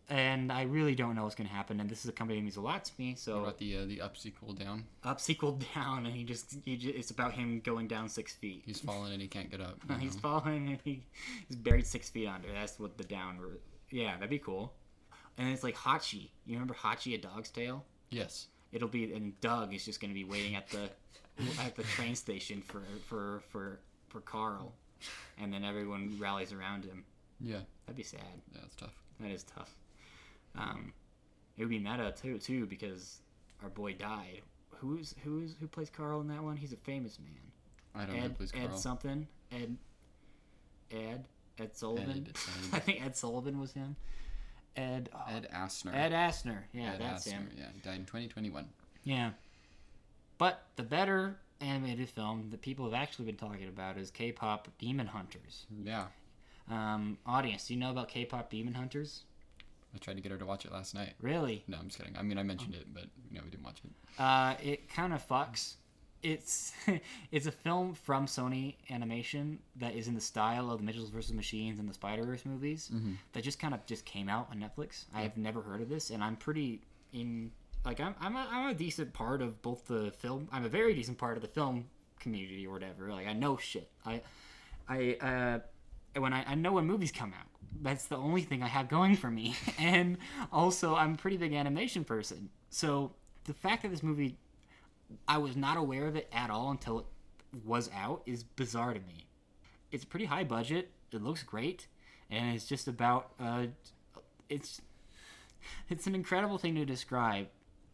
I really don't know what's going to happen. And this is a company that means a lot to me. So what about the up sequel down? Up sequel down, and he just it's about him going down 6 feet. He's fallen and he can't get up. He's fallen and he's buried 6 feet under. That's what the down. Yeah, that'd be cool. And it's like Hachi. You remember Hachi, A Dog's Tale? Yes. It'll be, and Doug is just going to be waiting at the train station for Carl, and then everyone rallies around him. Yeah. That'd be sad. Yeah, that's tough. That is tough. It would be meta too because our boy died. Who plays Carl in that one? He's a famous man. I don't know who plays Carl. Ed something. Ed Sullivan. I think Ed Sullivan was him. Ed Asner. Yeah, that's him. Yeah, he died in 2021. Yeah. But the better animated film that people have actually been talking about is K-pop Demon Hunters. Yeah. Audience, do you know about K-pop Demon Hunters? I tried to get her to watch it last night. Really? No, I'm just kidding. I mean, I mentioned it, but we didn't watch it. It kind of fucks. It's it's a film from Sony Animation that is in the style of the Mitchells vs. Machines and the Spider-Verse movies that just came out on Netflix. I have never heard of this, and I'm pretty in like I'm a decent part of both the film. I'm a very decent part of the film community or whatever. Like I know shit. I know when movies come out. That's the only thing I have going for me. And also, I'm a pretty big animation person. So the fact that this movie, I was not aware of it at all until it was out, is bizarre to me. It's pretty high budget. It looks great. And it's just about, it's an incredible thing to describe.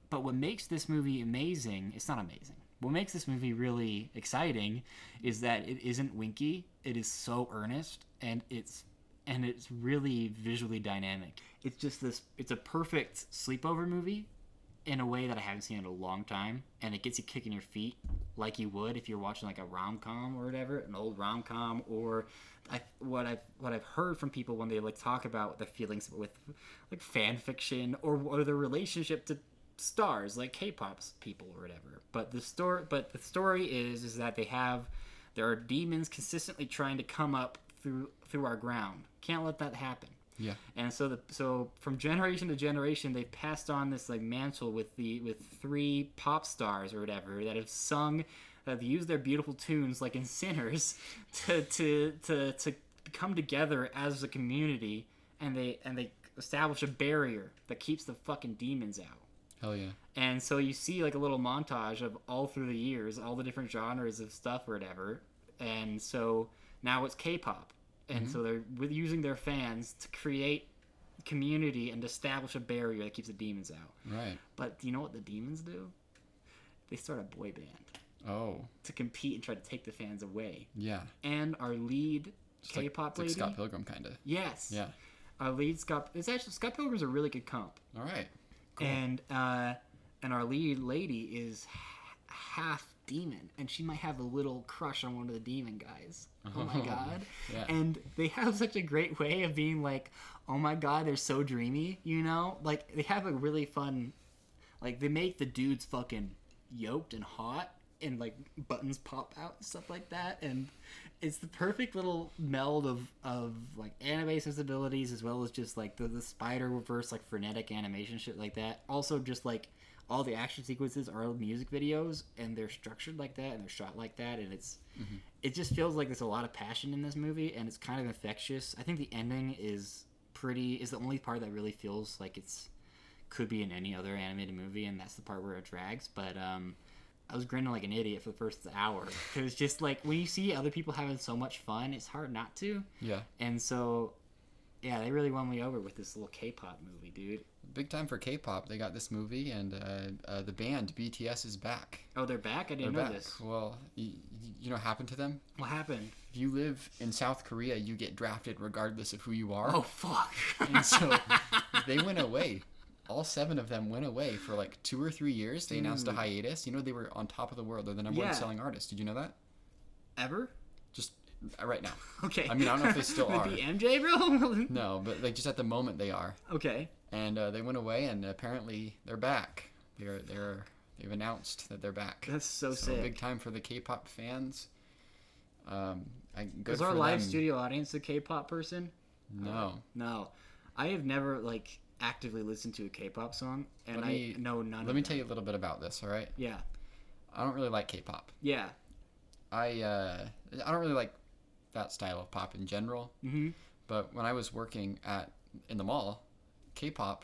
But what makes this movie amazing, it's not amazing. What makes this movie really exciting is that it isn't winky. It is so earnest, and it's really visually dynamic. It's just it's a perfect sleepover movie in a way that I haven't seen in a long time, and it gets you kicking your feet like you would if you're watching like a rom-com or whatever, an old rom-com, or what I've heard from people when they like talk about their feelings with like fan fiction or their relationship to stars like K-pop people or whatever. But the story is that there are demons consistently trying to come up through our ground. Can't let that happen. Yeah. And so from generation to generation, they've passed on this like mantle with 3 pop stars or whatever that have used their beautiful tunes like in Sinners to come together as a community, and they establish a barrier that keeps the fucking demons out. Hell yeah. And so you see like a little montage of all through the years, all the different genres of stuff or whatever. And so now it's K-pop. And so they're using their fans to create community and establish a barrier that keeps the demons out. Right. But do you know what the demons do? They start a boy band. Oh. To compete and try to take the fans away. Yeah. And our lead K-pop lady. Like Scott Pilgrim, kind of. Yes. Yeah. Our lead Scott Pilgrim's a really good comp. All right. Cool. And our lead lady is half demon, and she might have a little crush on one of the demon guys. Oh my god. Yeah. And they have such a great way of being like, oh my god, they're so dreamy, you know? Like, they have a really fun, like, they make the dudes fucking yoked and hot, and like buttons pop out and stuff like that, and it's the perfect little meld of like anime sensibilities as well as just like the Spider-Verse like frenetic animation shit like that. Also just like all the action sequences are music videos, and they're structured like that, and they're shot like that, and it just feels like there's a lot of passion in this movie, and it's kind of infectious. I think the ending is the only part that really feels like could be in any other animated movie, and that's the part where it drags. But I was grinning like an idiot for the first hour. It was just like when you see other people having so much fun, it's hard not to. Yeah. And so, yeah, they really won me over with this little K-pop movie, dude. Big time for K-pop. They got this movie, and the band BTS is back. Oh, they're back? I didn't know this. Well, you know what happened to them? What happened? If you live in South Korea, you get drafted regardless of who you are. Oh, fuck. And so they went away. All 7 of them went away for like 2 or 3 years. They announced a hiatus. You know, they were on top of the world. They're the number 1 selling artist. Did you know that? Ever? Just right now. Okay. I mean, I don't know if they still are. With the MJ, bro? No, but like just at the moment they are. Okay. And they went away, and apparently they're back. They've announced that they're back. That's so sick. Big time for the K-pop fans. Is our live studio audience a K-pop person? No. No. I have never like actively listened to a K-pop song, and I know none of them. Let me tell you a little bit about this, all right? Yeah. I don't really like K-pop. Yeah. I don't really like that style of pop in general. Mm-hmm. But when I was working in the mall, K-pop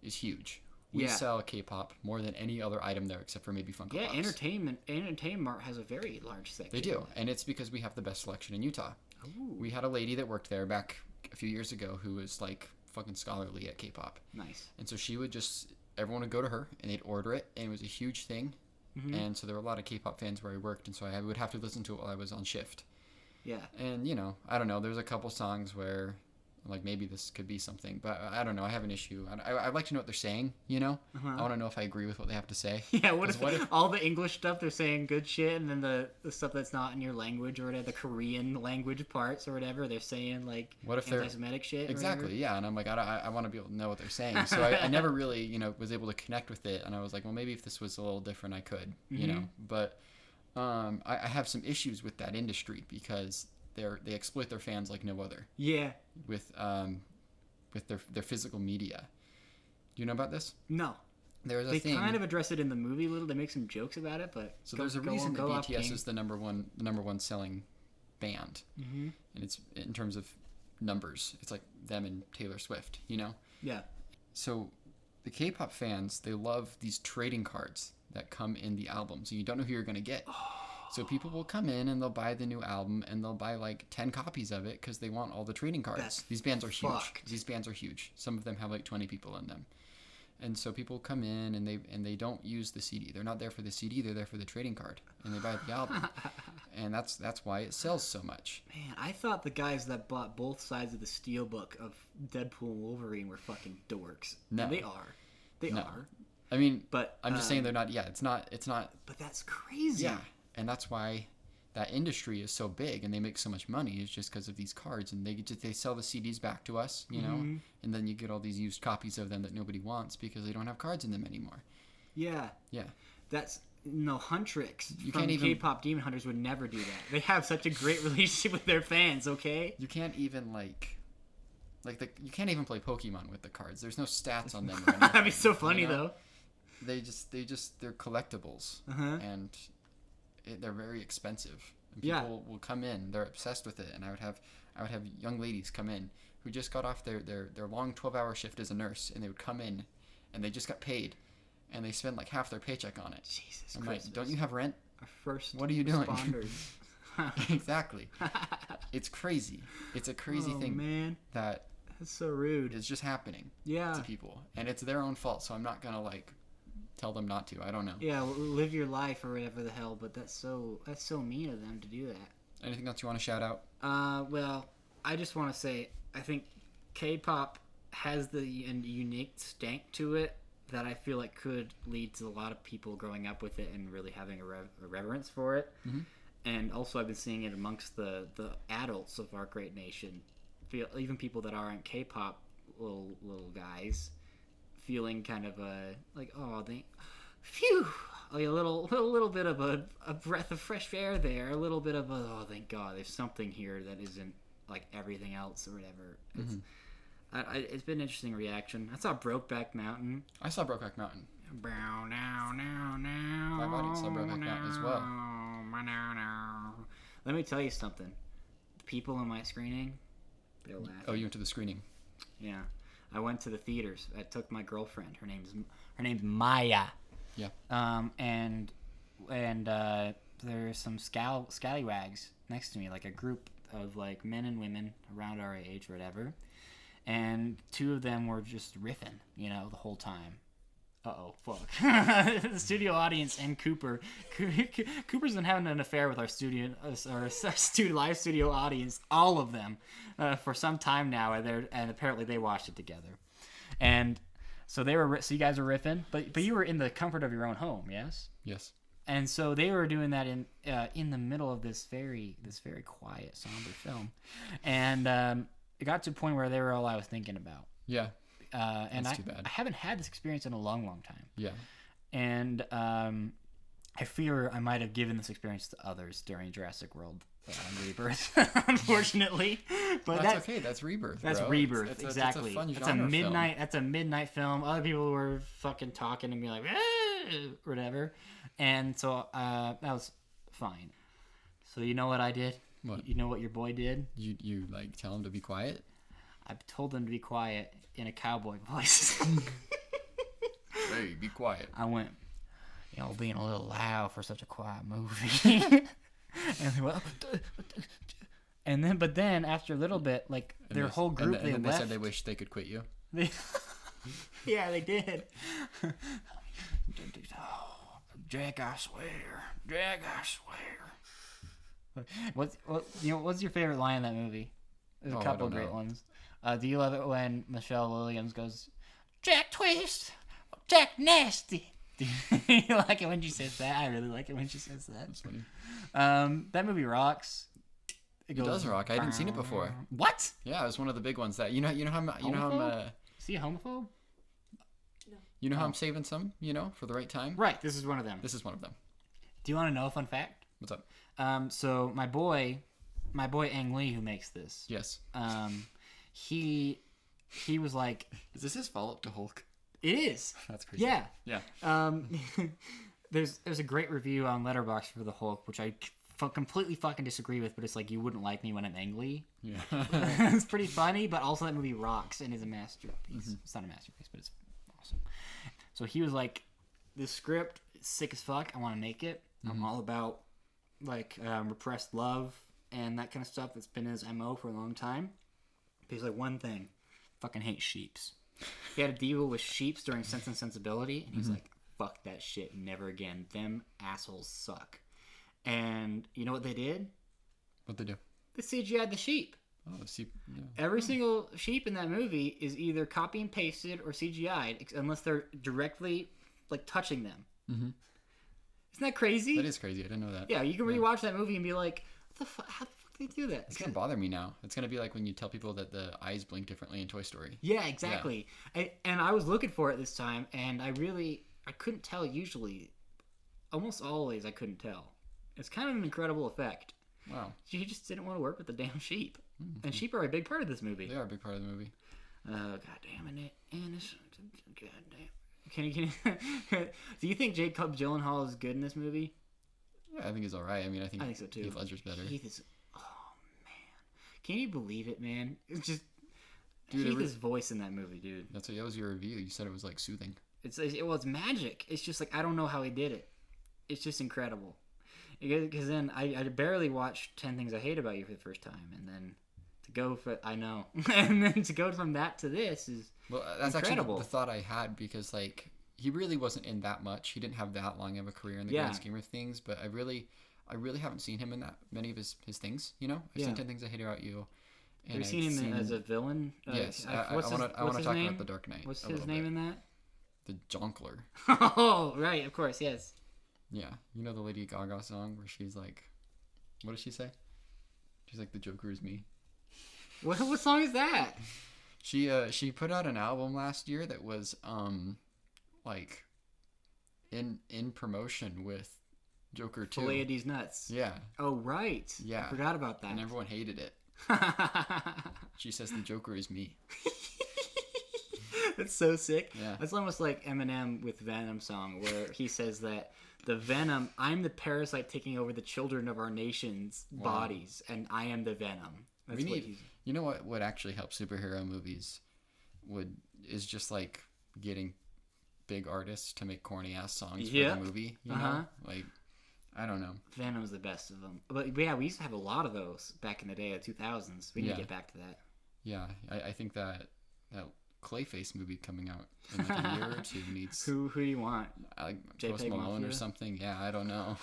is huge. We sell K-pop more than any other item there, except for maybe Funko Pops. Entertainment Mart has a very large section. They do, and it's because we have the best selection in Utah. Ooh. We had a lady that worked there back a few years ago who was like fucking scholarly at K-pop. Nice. And so she would everyone would go to her, and they'd order it, and it was a huge thing. Mm-hmm. And so there were a lot of K-pop fans where I worked, and so I would have to listen to it while I was on shift. Yeah. And, you know, I don't know, there's a couple songs where like maybe this could be something, but I don't know. I have an issue. I'd like to know what they're saying, you know? I want to know if I agree with what they have to say. Yeah, what if all the English stuff they're saying good shit, and then the stuff that's not in your language or whatever, the Korean language parts or whatever, they're saying like what if anti-Semitic shit? Exactly, yeah. And I'm like, I want to be able to know what they're saying. So I never really, you know, was able to connect with it. And I was like, well, maybe if this was a little different, I could, you know. But I have some issues with that industry because they exploit their fans like no other. Yeah. With their physical media. Do you know about this? No. They kind of address it in the movie a little. They make some jokes about it, but so there's a reason that BTS is the number one selling band, and it's in terms of numbers. It's like them and Taylor Swift, you know. Yeah. So the K-pop fans, they love these trading cards that come in the album, so you don't know who you're gonna get. So people will come in and they'll buy the new album and they'll buy like 10 copies of it because they want all the trading cards. These bands are huge. Some of them have like 20 people in them. And so people come in and they don't use the CD. They're not there for the CD. They're there for the trading card, and they buy the album. And that's why it sells so much. Man, I thought the guys that bought both sides of the steelbook of Deadpool and Wolverine were fucking dorks. No, they are. They are. I mean, but I'm just saying they're not. Yeah, it's not. But that's crazy. Yeah, and that's why that industry is so big and they make so much money is just because of these cards, and they sell the CDs back to us, you know, and then you get all these used copies of them that nobody wants because they don't have cards in them anymore. Yeah. That's Huntrix from K-pop Demon Hunters would never do that. They have such a great relationship with their fans. Okay. You can't even you can't even play Pokemon with the cards. There's no stats on them. Or anything, that'd be so funny though. They're collectibles, and they're very expensive. And people will come in, they're obsessed with it, and I would have young ladies come in who just got off their long 12-hour shift as a nurse, and they would come in and they just got paid and they spend like half their paycheck on it. Jesus I'm Christ. like, don't you have rent? Our first what are you doing? Exactly. It's crazy. It's a crazy thing, man. That's so rude. It's just happening to people, and it's their own fault, so I'm not gonna tell them not to. I don't know. Yeah, live your life or whatever the hell, but that's so mean of them to do that. Anything else you want to shout out? Well, I just want to say I think K-pop has the unique stank to it that I feel like could lead to a lot of people growing up with it and really having a reverence for it. And also I've been seeing it amongst the adults of our great nation, even people that aren't K-pop little guys, feeling kind of phew, like a little bit of a breath of fresh air there, a little bit of thank God, there's something here that isn't like everything else or whatever. It's been an interesting reaction. I saw Brokeback Mountain. I saw Brokeback Mountain. My audience saw Brokeback Mountain as well. Let me tell you something. The people in my screening, they're laughing. Oh, you went to the screening? Yeah. I went to the theaters. I took my girlfriend. Her name's Maya. Yeah. And there's some scallywags next to me, like a group of like men and women around our age or whatever. And two of them were just riffing, you know, the whole time. Uh-oh, fuck. The studio audience and Cooper. Cooper's been having an affair with our live studio audience, all of them, for some time now, and apparently they watched it together. And so so you guys were riffing, but you were in the comfort of your own home, yes? Yes. And so they were doing that in the middle of this very quiet, somber film, and it got to a point where they were all I was thinking about. Yeah. And That's too bad. I haven't had this experience in a long time. Yeah. And I fear I might have given this experience to others during Jurassic World Rebirth, unfortunately. But that's okay. That's Rebirth. That's bro. Rebirth. It's exactly. a fun That's genre a midnight. film. That's a midnight film. Other people were fucking talking and be like, or whatever. And so that was fine. So you know what I did? What? You know what your boy did? You like tell him to be quiet? I told him to be quiet in a cowboy voice. Hey, be quiet. I went, being a little loud for such a quiet movie. But then after a little bit, like their whole group, and then left. They said they wished they could quit you. Yeah, they did. Jack, I swear. What's your favorite line in that movie? There's a couple of great ones. Do you love it when Michelle Williams goes, Jack Twist, Jack Nasty? Do you like it when she says that? I really like it when she says that. That's funny. That movie rocks. It does rock. I hadn't seen it before. What? Yeah, it was one of the big ones that you know how I'm Is he a homophobe? No. You know how I'm saving some, for the right time? Right, this is one of them. This is one of them. Do you want to know a fun fact? What's up? So my boy Ang Lee, who makes this. Yes. He was like, is this his follow-up to Hulk? It is. That's crazy. Yeah. Yeah. There's a great review on Letterboxd for the Hulk, which I completely fucking disagree with, but it's like, you wouldn't like me when I'm Ang Lee. Yeah. It's pretty funny, but also that movie rocks and is a masterpiece. Mm-hmm. It's not a masterpiece, but it's awesome. So he was like, this script is sick as fuck. I want to make it. Mm-hmm. I'm all about like repressed love and that kind of stuff. That's been his MO for a long time. But he's like, one thing, fucking hate sheeps. He had to deal with sheeps during Sense and Sensibility, and he's like, fuck that shit, never again. Them assholes suck. And you know what they did? What'd they do? They CGI'd the sheep. Oh, sheep. Yeah. Every single sheep in that movie is either copy and pasted or CGI'd, unless they're directly like touching them. Mm-hmm. Isn't that crazy? That is crazy. I didn't know that. Yeah, you can rewatch that movie and be like, what the fuck? How the fuck did they do that? It's gonna bother me now. It's gonna be like when you tell people that the eyes blink differently in Toy Story. Yeah, exactly. Yeah. And I was looking for it this time, and I couldn't tell usually. Almost always I couldn't tell. It's kind of an incredible effect. Wow. He just didn't want to work with the damn sheep. Mm-hmm. And sheep are a big part of this movie. They are a big part of the movie. God damn it. God damn. Can you do you think Jacob Gyllenhaal is good in this movie? Yeah, I think he's alright. I think so too. Heath Ledger's better. Heath is... Oh, man. Can you believe it, man? It's just... Dude, Heath's voice in that movie, dude. That was your review. You said it was, like, soothing. It's magic. It's just, like, I don't know how he did it. It's just incredible. Because then I barely watched 10 Things I Hate About You for the first time. And then to go for... I know. And then to go from that to this is that's incredible. Actually the thought I had, because, like... He really wasn't in that much. He didn't have that long of a career in the grand scheme of things. But I really haven't seen him in that many of his things. I've seen 10 Things I Hate About You. And Have you seen him as a villain? Yes. I want to talk about The Dark Knight. What's his name in that? The Jonkler. Oh, right. Of course. Yes. Yeah. You know the Lady Gaga song where she's like, what does she say? She's like, the Joker is me. What song is that? She put out an album last year that was like in promotion with Joker 2. Pleiades Nuts. Yeah. Oh, right. Yeah. I forgot about that. And everyone hated it. She says the Joker is me. That's so sick. Yeah. That's almost like Eminem with Venom song, where he says that the Venom, I'm the parasite taking over the children of our nation's bodies, and I am the Venom. That's you know what actually helps superhero movies is just like getting big artists to make corny ass songs for the movie. You know? Like, I don't know. Venom's the best of them. But yeah, we used to have a lot of those back in the day of 2000s. We need to get back to that. Yeah, I think that Clayface movie coming out in like a year or two needs... Who do you want? Like Post Malone Mafia? Or something? Yeah, I don't know.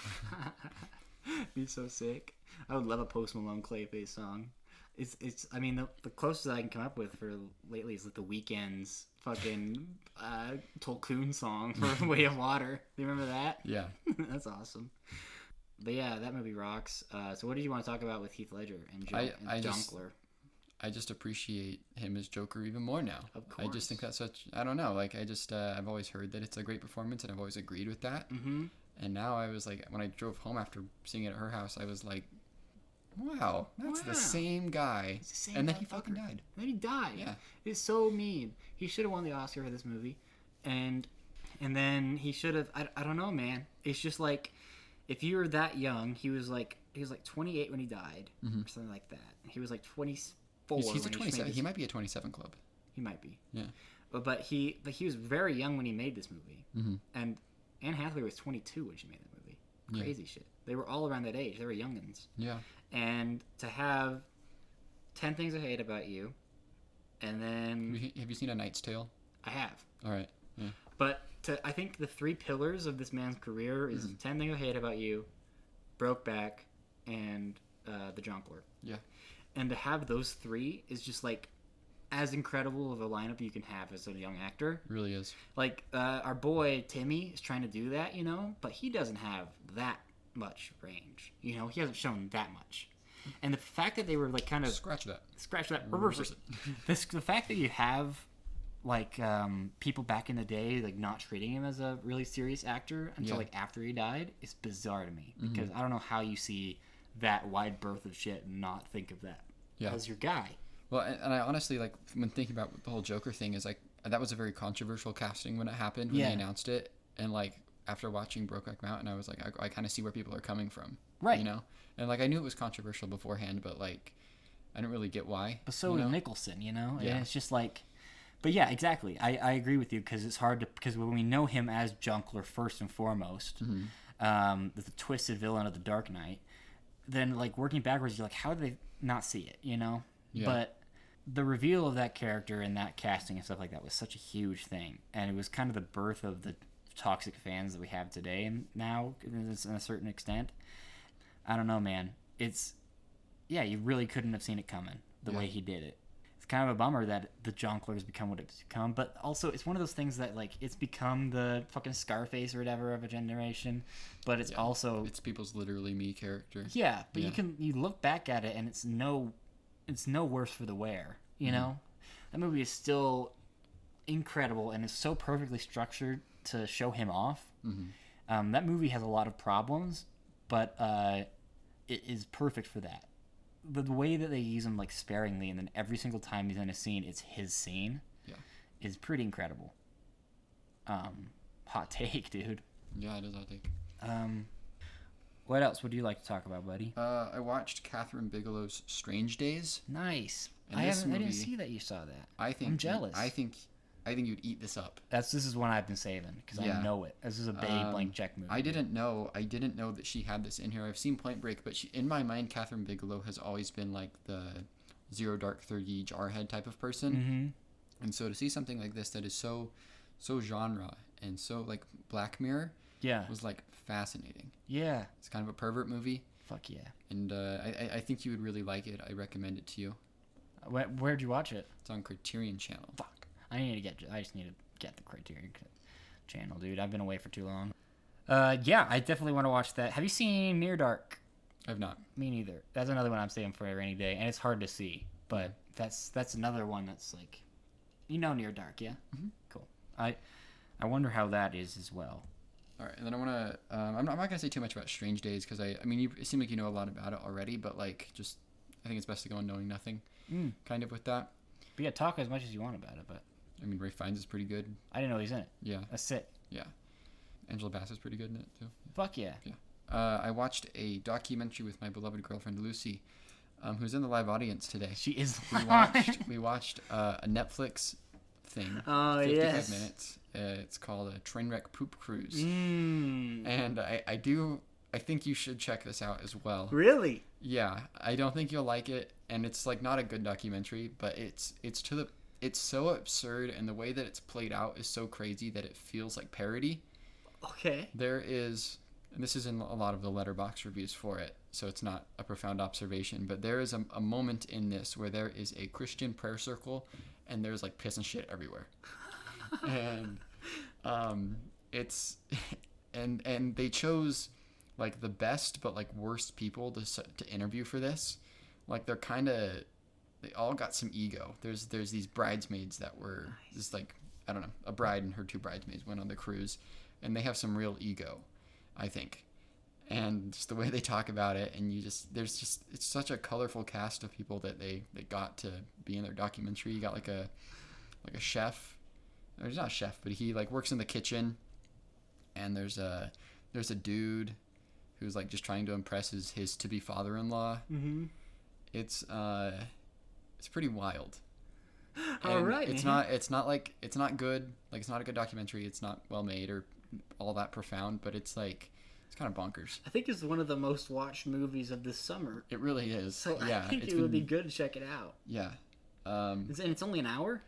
Be so sick. I would love a Post Malone Clayface song. It's I mean, the closest I can come up with for lately is like the Weeknd's fucking Tolkien song for Way of Water. Do you remember that? Yeah. That's awesome. But yeah, that movie rocks. So what did you want to talk about with Heath Ledger and Jonkler? I just appreciate him as Joker even more now. Of course. I just think that's such... I don't know. Like, I've always heard that it's a great performance, and I've always agreed with that. Mm-hmm. And now I was like, when I drove home after seeing it at her house, I was like, wow, that's the same guy. And then he fucking died. And then he died. Yeah. It's so mean. He should have won the Oscar for this movie. And then he should have... I don't know, man. It's just like, if you were that young, he was like 28 when he died, or something like that. He was like 24. He's a 27. He might be a 27 club. He might be. Yeah. But he was very young when he made this movie. Mm-hmm. And Anne Hathaway was 22 when she made that movie. Crazy shit. They were all around that age. They were youngins. Yeah. And to have 10 Things I Hate About You, and then... Have you seen A Knight's Tale? I have. All right. Yeah. But I think the three pillars of this man's career is 10 Things I Hate About You, Brokeback, and The Jonkler. Yeah. And to have those three is just like as incredible of a lineup you can have as a young actor. It really is. Like, our boy Timmy is trying to do that, you know, but he doesn't have that much range. You know, he hasn't shown that much. And the fact that they were, like, kind of... Scratch that. Reverse it. The fact that you have, like, people back in the day, like, not treating him as a really serious actor until, like, after he died is bizarre to me. Because I don't know how you see that wide berth of shit and not think of that as your guy. Well, and I honestly, like, when thinking about the whole Joker thing, is, like, that was a very controversial casting when it happened, when they announced it. And, like, after watching Brokeback Mountain, I was like, I kind of see where people are coming from. Right. You know? And, like, I knew it was controversial beforehand, but, like, I didn't really get why. But so is Nicholson, you know? Yeah. And it's just like... But, yeah, exactly. I agree with you, because it's hard to... Because when we know him as Junkler first and foremost, the twisted villain of the Dark Knight, then, like, working backwards, you're like, how do they not see it, you know? Yeah. But the reveal of that character and that casting and stuff like that was such a huge thing. And it was kind of the birth of the toxic fans that we have today and now, in a certain extent. I don't know, man. It's... Yeah, you really couldn't have seen it coming the way he did it. It's kind of a bummer that the Jonkler has become what it's become, but also it's one of those things that, like, it's become the fucking Scarface or whatever of a generation, but it's also... It's people's literally me character. Yeah, but you look back at it and it's no worse for the wear, you know? That movie is still incredible and is so perfectly structured to show him off. That movie has a lot of problems, but it is perfect for that. The way that they use him, like, sparingly, and then every single time he's in a scene, it's his scene, is pretty incredible. Hot take, dude. Yeah, it is hot take. What else would you like to talk about, buddy? I watched Catherine Bigelow's Strange Days. Nice. I didn't see that you saw that. I'm jealous. I think you'd eat this up. This is one I've been saving because I know it. This is a big blank check movie. I didn't know that she had this in here. I've seen Point Break, but in my mind, Catherine Bigelow has always been like the Zero Dark 30 jarhead type of person. And so to see something like this that is so genre and so, like, Black Mirror was, like, fascinating. Yeah. It's kind of a pervert movie. Fuck yeah. And I think you would really like it. I recommend it to you. Where'd you watch it? It's on Criterion Channel. Fuck. I just need to get the Criterion Channel, dude. I've been away for too long. Yeah, I definitely want to watch that. Have you seen Near Dark? I've not. Me neither. That's another one I'm saving for a rainy day, and it's hard to see. But that's another one that's like, Near Dark, yeah? Cool. I wonder how that is as well. All right, and then I want to... I'm not going to say too much about Strange Days, because it seems like you know a lot about it already, but, like, just... I think it's best to go on knowing nothing, kind of, with that. But yeah, talk as much as you want about it, but... Ralph Fiennes is pretty good. I didn't know he's in it. Yeah. That's it. Yeah. Angela Bassett's pretty good in it, too. Fuck yeah. Yeah. I watched a documentary with my beloved girlfriend, Lucy, who's in the live audience today. She is We watched a Netflix thing. 55 minutes. It's called a Trainwreck Poop Cruise. And I think you should check this out as well. Really? Yeah. I don't think you'll like it, and it's, like, not a good documentary, but it's so absurd, and the way that it's played out is so crazy that it feels like parody. Okay. There is, and this is in a lot of the Letterboxd reviews for it, so it's not a profound observation, but there is a moment in this where there is a Christian prayer circle, and there's, like, piss and shit everywhere. And it's and they chose, like, the best but, like, worst people to interview for this. Like, they all got some ego. There's these bridesmaids that were just, like, I don't know, a bride and her two bridesmaids went on the cruise, and they have some real ego, I think. And just the way they talk about it, and it's such a colorful cast of people that they got to be in their documentary. You got like a chef. There's not a chef, but he, like, works in the kitchen, and there's a dude who's, like, just trying to impress his to-be father-in-law. It's pretty wild. All right. It's not good. Like, it's not a good documentary. It's not well made or all that profound, but it's, like, it's kind of bonkers. I think it's one of the most watched movies of this summer. It really is. So yeah, I think it would be good to check it out. Yeah. And it's only an hour?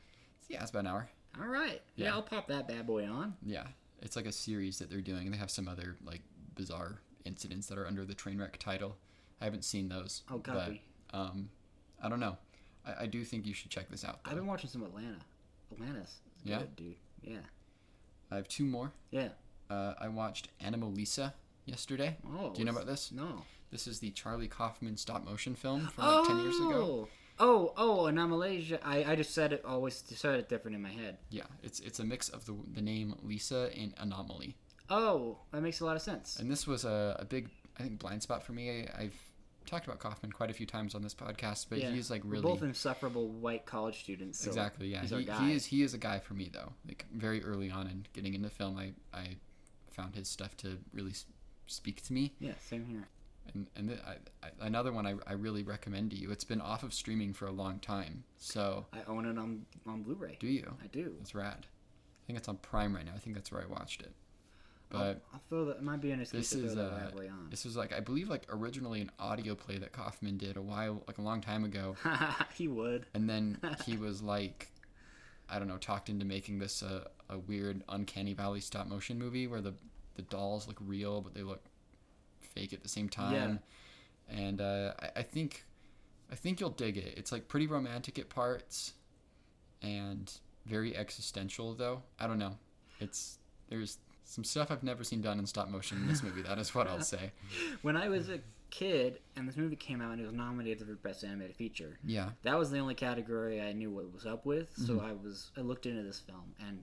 Yeah, it's about an hour. All right. Yeah, I'll pop that bad boy on. Yeah. It's like a series that they're doing. They have some other, like, bizarre incidents that are under the Trainwreck title. I haven't seen those. Oh, copy. But, I don't know. I do think you should check this out, though. I've been watching some Atlanta. Atlanta's good, dude. Yeah. I have 2 more. Yeah. I watched Anomalisa yesterday. Oh. Do you know about this? No. This is the Charlie Kaufman stop-motion film from 10 years ago. Anomalisa. I just said it different in my head. Yeah, it's a mix of the name Lisa and Anomaly. Oh, that makes a lot of sense. And this was a big, I think, blind spot for me. I've talked about Kaufman quite a few times on this podcast, but he's like really... We're both insufferable white college students. So exactly, yeah. He is a guy for me, though. Like, very early on in getting into film, I found his stuff to really speak to me. Yeah, same here. And another one I really recommend to you. It's been off of streaming for a long time, so... I own it on Blu-ray. Do you? I do. That's rad. I think it's on Prime right now. I think that's where I watched it. But I'll throw that. It might be an excuse to throw that bad boy on. This was like, I believe, like originally an audio play that Kaufman did a long time ago. He would. And then he was like, I don't know, talked into making this a weird Uncanny Valley stop motion movie where the dolls look real but they look fake at the same time. Yeah. And I think you'll dig it. It's like pretty romantic at parts and very existential though. I don't know. There's some stuff I've never seen done in stop motion in this movie. That is what I'll say. When I was a kid and this movie came out and it was nominated for Best Animated Feature, yeah, that was the only category I knew what was up with. So I looked into this film and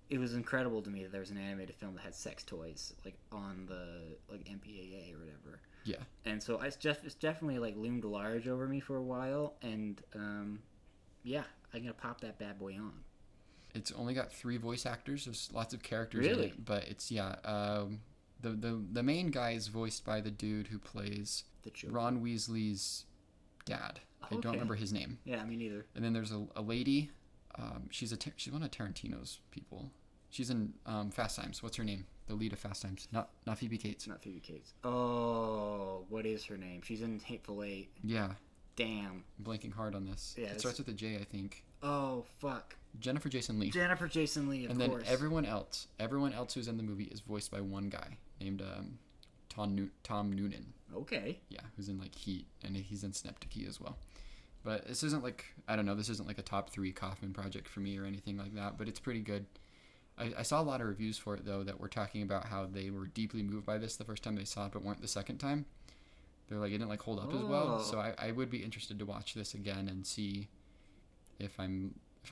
it was incredible to me that there was an animated film that had sex toys like on the like MPAA or whatever. Yeah. And so it's definitely like loomed large over me for a while, and yeah, I'm gonna pop that bad boy on. It's only got 3 voice actors. There's lots of characters in it, but it's the main guy is voiced by the dude who plays Ron Weasley's dad. I don't remember his name. Yeah, me neither. And then there's a lady. She's one of Tarantino's people. She's in Fast Times. What's her name? The lead of Fast Times. Not Phoebe Cates. Not Phoebe Cates. Oh, what is her name? She's in Hateful Eight. Yeah. Damn. I'm blanking hard on this. Yeah, it starts with a J, I think. Oh, fuck. Jennifer Jason Leigh, of course. And then everyone else who's in the movie is voiced by one guy named Tom Noonan. Okay. Yeah, who's in like Heat, and he's in Synecdoche as well. But this isn't like, I don't know, this isn't like a top 3 Kaufman project for me or anything like that, but it's pretty good. I saw a lot of reviews for it, though, that were talking about how they were deeply moved by this the first time they saw it, but weren't the second time. They're like, it didn't like hold up as well. So I would be interested to watch this again and see if I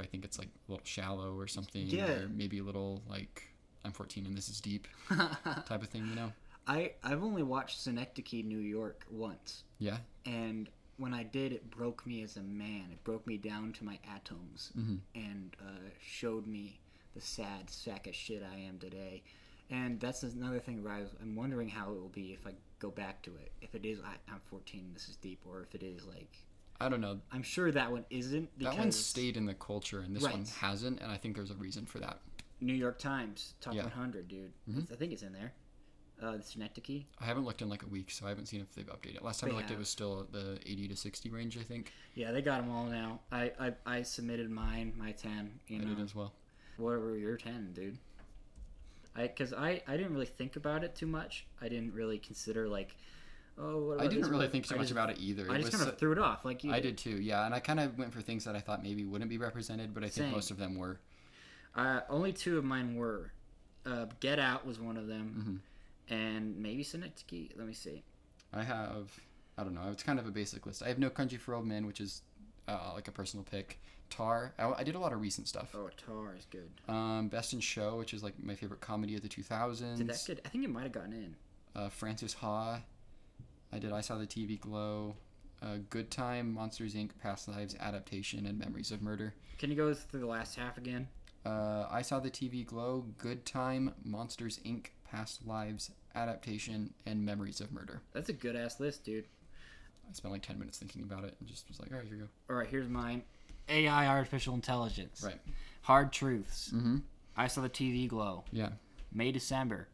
think it's like a little shallow or something, or maybe a little like I'm 14 and this is deep type of thing, you know. I've only watched Synecdoche, New York once. Yeah. And when I did, it broke me as a man. It broke me down to my atoms and showed me the sad sack of shit I am today. And that's another thing where I'm wondering how it will be if I go back to it. If it is I'm 14, this is deep, or if it is like, I don't know. I'm sure that one isn't. That one stayed in the culture, and this one hasn't, and I think there's a reason for that. New York Times, top 100, dude. I think it's in there. Synecdoche. I haven't looked in like a week, so I haven't seen if they've updated it. Last time I looked, it was still at the 80 to 60 range, I think. Yeah, they got them all now. I submitted my 10. I did as well. What were your 10, dude? Because I didn't really think about it too much. I didn't really consider like, I didn't really think too much about it either. I just kind of threw it off like you did. I did too, yeah. And I kind of went for things that I thought maybe wouldn't be represented, but I think most of them were. Only 2 of mine were. Get Out was one of them, and maybe Synecdoche. Let me see. I don't know. It's kind of a basic list. I have No Country for Old Men, which is like a personal pick. Tar. I did a lot of recent stuff. Oh, Tar is good. Best in Show, which is like my favorite comedy of the 2000s. Did that good? I think it might have gotten in. Francis Ha. I Saw the TV Glow. Good Time, Monsters, Inc., Past Lives, Adaptation, and Memories of Murder. Can you go through the last half again? I Saw the TV Glow, Good Time, Monsters, Inc., Past Lives, Adaptation, and Memories of Murder. That's a good-ass list, dude. I spent like 10 minutes thinking about it and just was like, all right, here you go. All right, here's mine. AI, Artificial Intelligence. Right. Hard Truths. I Saw the TV Glow. Yeah. May, December.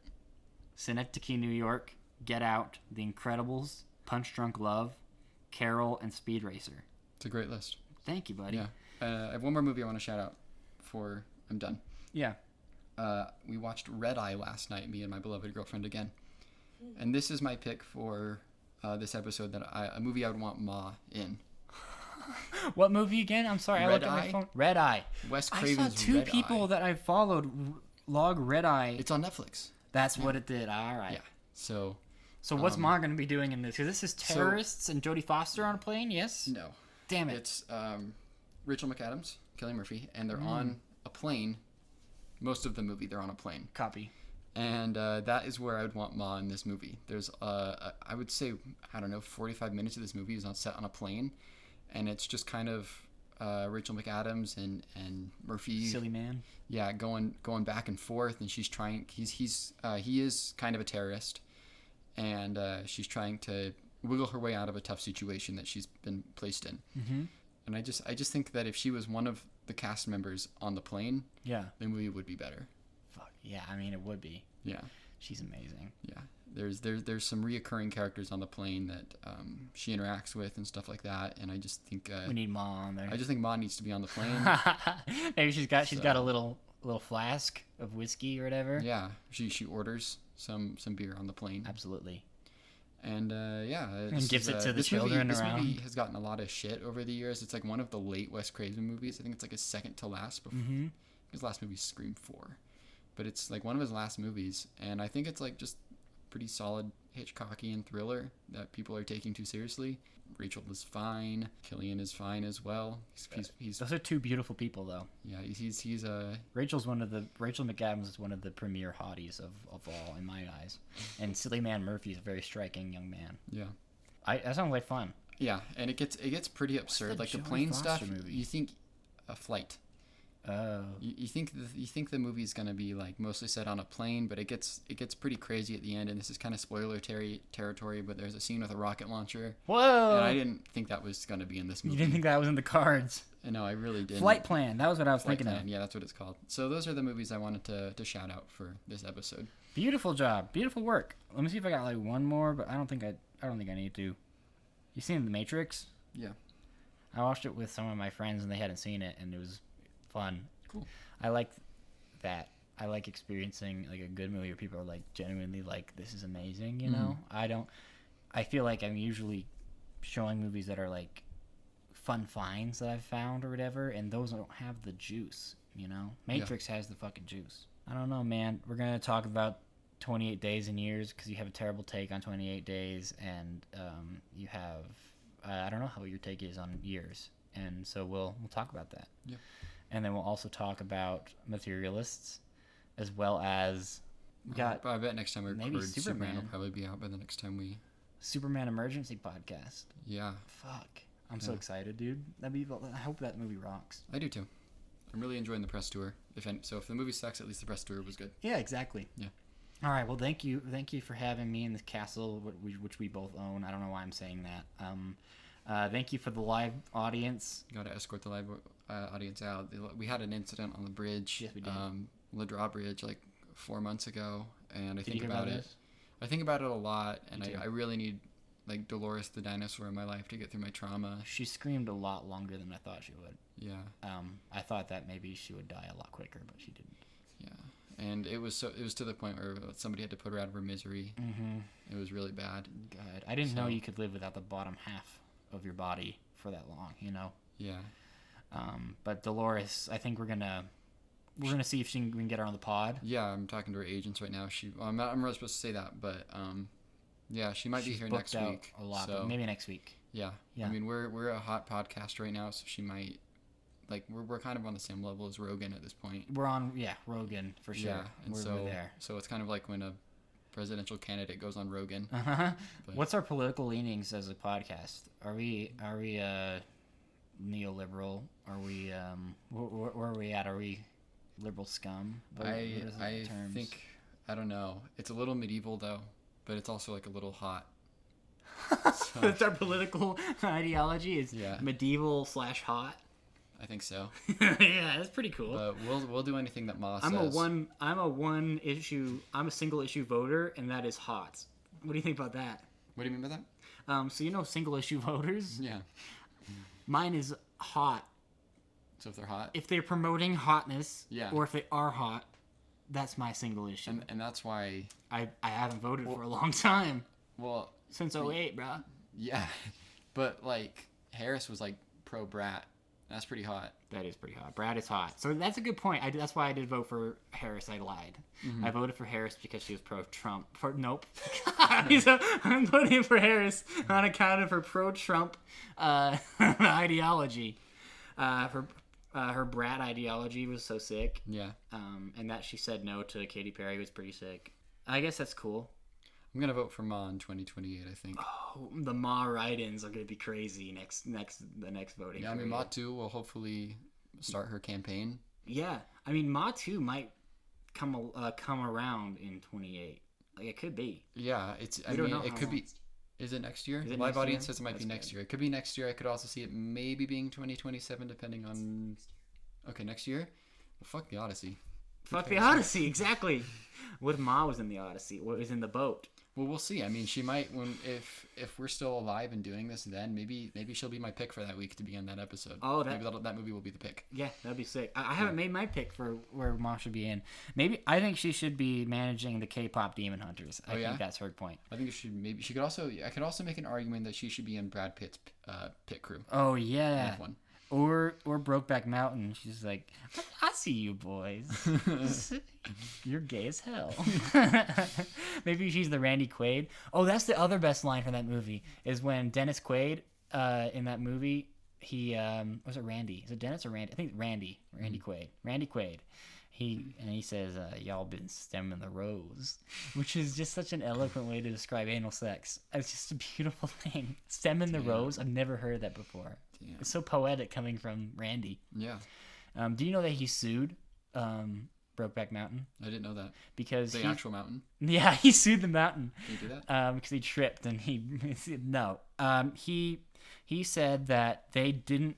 Synecdoche, New York. Get Out. The Incredibles. Punch Drunk Love. Carol, and Speed Racer. It's a great list. Thank you, buddy. Yeah. I have one more movie I want to shout out before I'm done. Yeah. We watched Red Eye last night, me and my beloved girlfriend again. And this is my pick for this episode, a movie I would want Ma in. What movie again? I'm sorry. I looked at my phone. Red Eye. Wes Craven's Red Eye. I saw two people that I followed log Red Eye. It's on Netflix. That's what it did. All right. Yeah. So what's Ma going to be doing in this? Because this is terrorists and Jodie Foster on a plane, yes? No. Damn it. It's Rachel McAdams, Cillian Murphy, and they're on a plane. Most of the movie, they're on a plane. Copy. And that is where I would want Ma in this movie. There's, I would say, 45 minutes of this movie is on set on a plane. And it's just kind of Rachel McAdams and Murphy. Silly man. Yeah, going back and forth. And she's trying, he is kind of a terrorist. And she's trying to wiggle her way out of a tough situation that she's been placed in. Mm-hmm. And I just think that if she was one of the cast members on the plane, the movie would be better. Fuck yeah, I mean it would be. Yeah, she's amazing. Yeah, there's some reoccurring characters on the plane that she interacts with and stuff like that, and I just think we need Ma on there. I just think Ma needs to be on the plane. Maybe she's got a little flask of whiskey or whatever. Yeah, she orders some beer on the plane. Absolutely. And and gives it to the children around. This movie has gotten a lot of shit over the years. It's like one of the late Wes Craven movies. I think it's like his second to last. Before his last movie, Scream 4, but it's like one of his last movies, and I think it's like just pretty solid Hitchcockian thriller that people are taking too seriously. Rachel is fine. Cillian is fine as well. He's those are two beautiful people, though. Yeah, he's Rachel McAdams is one of the premier hotties of all in my eyes, and Silly Man Murphy is a very striking young man. Yeah, that sounds like fun. Yeah, and it gets pretty absurd. Like the plane stuff, movie? You think a flight. Oh. You think the movie's gonna be like mostly set on a plane, but it gets pretty crazy at the end, and this is kind of spoiler territory. But there's a scene with a rocket launcher. Whoa! And I didn't think that was gonna be in this movie. You didn't think that was in the cards? No, I really didn't. Flight Plan. That was what I was thinking of. Yeah, that's what it's called. So those are the movies I wanted to shout out for this episode. Beautiful job, beautiful work. Let me see if I got like one more, but I don't think I need to. You seen The Matrix? Yeah. I watched it with some of my friends, and they hadn't seen it, and it was fun. Cool. I like that. I like experiencing like a good movie where people are like genuinely like, this is amazing, you know? I feel like I'm usually showing movies that are like fun finds that I've found or whatever, and those don't have the juice, you know? Matrix has the fucking juice. I don't know, man. We're going to talk about 28 Days and Years because you have a terrible take on 28 Days, and you have, I don't know how your take is on Years, and so we'll talk about that. Yeah. And then we'll also talk about Materialists, as well as I bet next time we record, Superman will probably be out by the next time we. Superman Emergency Podcast. Yeah. Fuck. I'm so excited, dude. I hope that movie rocks. I do too. I'm really enjoying the press tour. If the movie sucks, at least the press tour was good. Yeah, exactly. Yeah. All right. Well, thank you for having me in this castle, which we both own. I don't know why I'm saying that. Thank you for the live audience. Got to escort the live audience out. We had an incident on the bridge. Yes, we did. La Drawbridge like 4 months ago, and I Did you think hear about it. this? I think about it a lot, and Me too. I really need like Dolores the dinosaur in my life to get through my trauma. She screamed a lot longer than I thought she would. Yeah. I thought that maybe she would die a lot quicker, but she didn't. Yeah. And it was to the point where somebody had to put her out of her misery. Mm-hmm. It was really bad. God, I didn't know you could live without the bottom half of your body for that long, you know? Yeah. But Dolores, I think we're gonna see if we can get her on the pod. Yeah, I'm talking to her agents right now. I'm not really supposed to say that, but yeah, she might be here next week. A lot, so, but maybe next week. Yeah. I mean, we're a hot podcast right now, so she might we're kind of on the same level as Rogan at this point. We're on Rogan for sure. Yeah, and we're there. So it's kind of like when a presidential candidate goes on Rogan. Uh-huh. What's our political leanings as a podcast? Are we neoliberal? Are we where are we at? Are we liberal scum? I think I don't know. It's a little medieval though, but it's also like a little hot. So. That's our political ideology. Is medieval / hot. I think so. Yeah, that's pretty cool. But we'll do anything that Ma says. I'm a single issue voter, and that is hot. What do you think about that? What do you mean by that? So single issue voters? Yeah. Mine is hot. So if they're hot? If they're promoting hotness, yeah. Or if they are hot, that's my single issue. And that's why I haven't voted for a long time. Well, since 2008, bro. Yeah. But like Harris was like pro Brat. That's pretty hot. That is pretty hot. Brad is hot. So that's a good point. That's why I did vote for Harris. I lied. Mm-hmm. I voted for Harris because she was pro-Trump. Nope. I'm voting for Harris on account of her pro-Trump ideology. Her brat ideology was so sick. Yeah. And that she said no to Katy Perry was pretty sick. I guess that's cool. I'm gonna vote for Ma in 2028. I think. Oh, the Ma write-ins are gonna be crazy the next voting. Yeah, I mean Ma 2 will hopefully start her campaign. Yeah, I mean Ma 2 might come around in 28. Like it could be. Yeah, it could be. Is it next year? Live audience says it might be next year. It could be next year. I could also see it maybe being 2027, depending on. Okay, next year. Well, fuck the Odyssey. Fuck the Odyssey, exactly. What if Ma was in the Odyssey? What was in the boat? Well, we'll see. I mean, she might if we're still alive and doing this. Then maybe she'll be my pick for that week to be in that episode. Oh, maybe that movie will be the pick. Yeah, that'd be sick. I haven't made my pick for where Ma should be in. Maybe I think she should be managing the K-pop Demon Hunters. I think that's her point. I think she could also. I could also make an argument that she should be in Brad Pitt's pit crew. Oh yeah. F1. Or Brokeback Mountain. She's like, I see you boys. You're gay as hell. Maybe she's the Randy Quaid. Oh, that's the other best line from that movie is when Dennis Quaid in that movie, he was it Randy? Is it Dennis or Randy? I think Randy Quaid. Randy Quaid. He says, y'all been stemming the rose, which is just such an eloquent way to describe anal sex. It's just a beautiful thing. Stemming the rose. I've never heard that before. Damn. It's so poetic coming from Randy. Yeah. Do you know that he sued Brokeback Mountain? I didn't know that. Because the actual mountain? Yeah, he sued the mountain. Can you do that? Because he tripped and he said that they didn't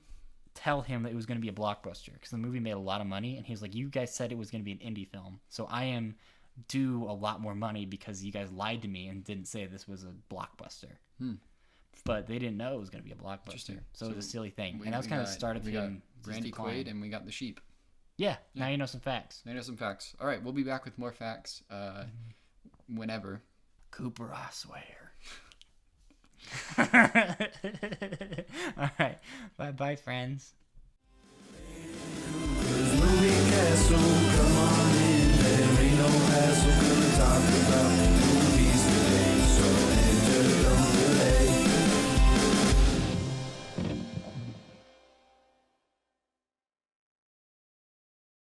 tell him that it was going to be a blockbuster because the movie made a lot of money, and he was like, you guys said it was going to be an indie film, so I am due a lot more money because you guys lied to me and didn't say this was a blockbuster. But they didn't know it was going to be a blockbuster, so it was a silly thing. And that was kind of the start of him. Randy Quaid, and we got the sheep. Yeah, now you know some facts. All right, we'll be back with more facts whenever. Cooper, I swear. All right, bye friends. Movie castle, come on in, there ain't no hassle.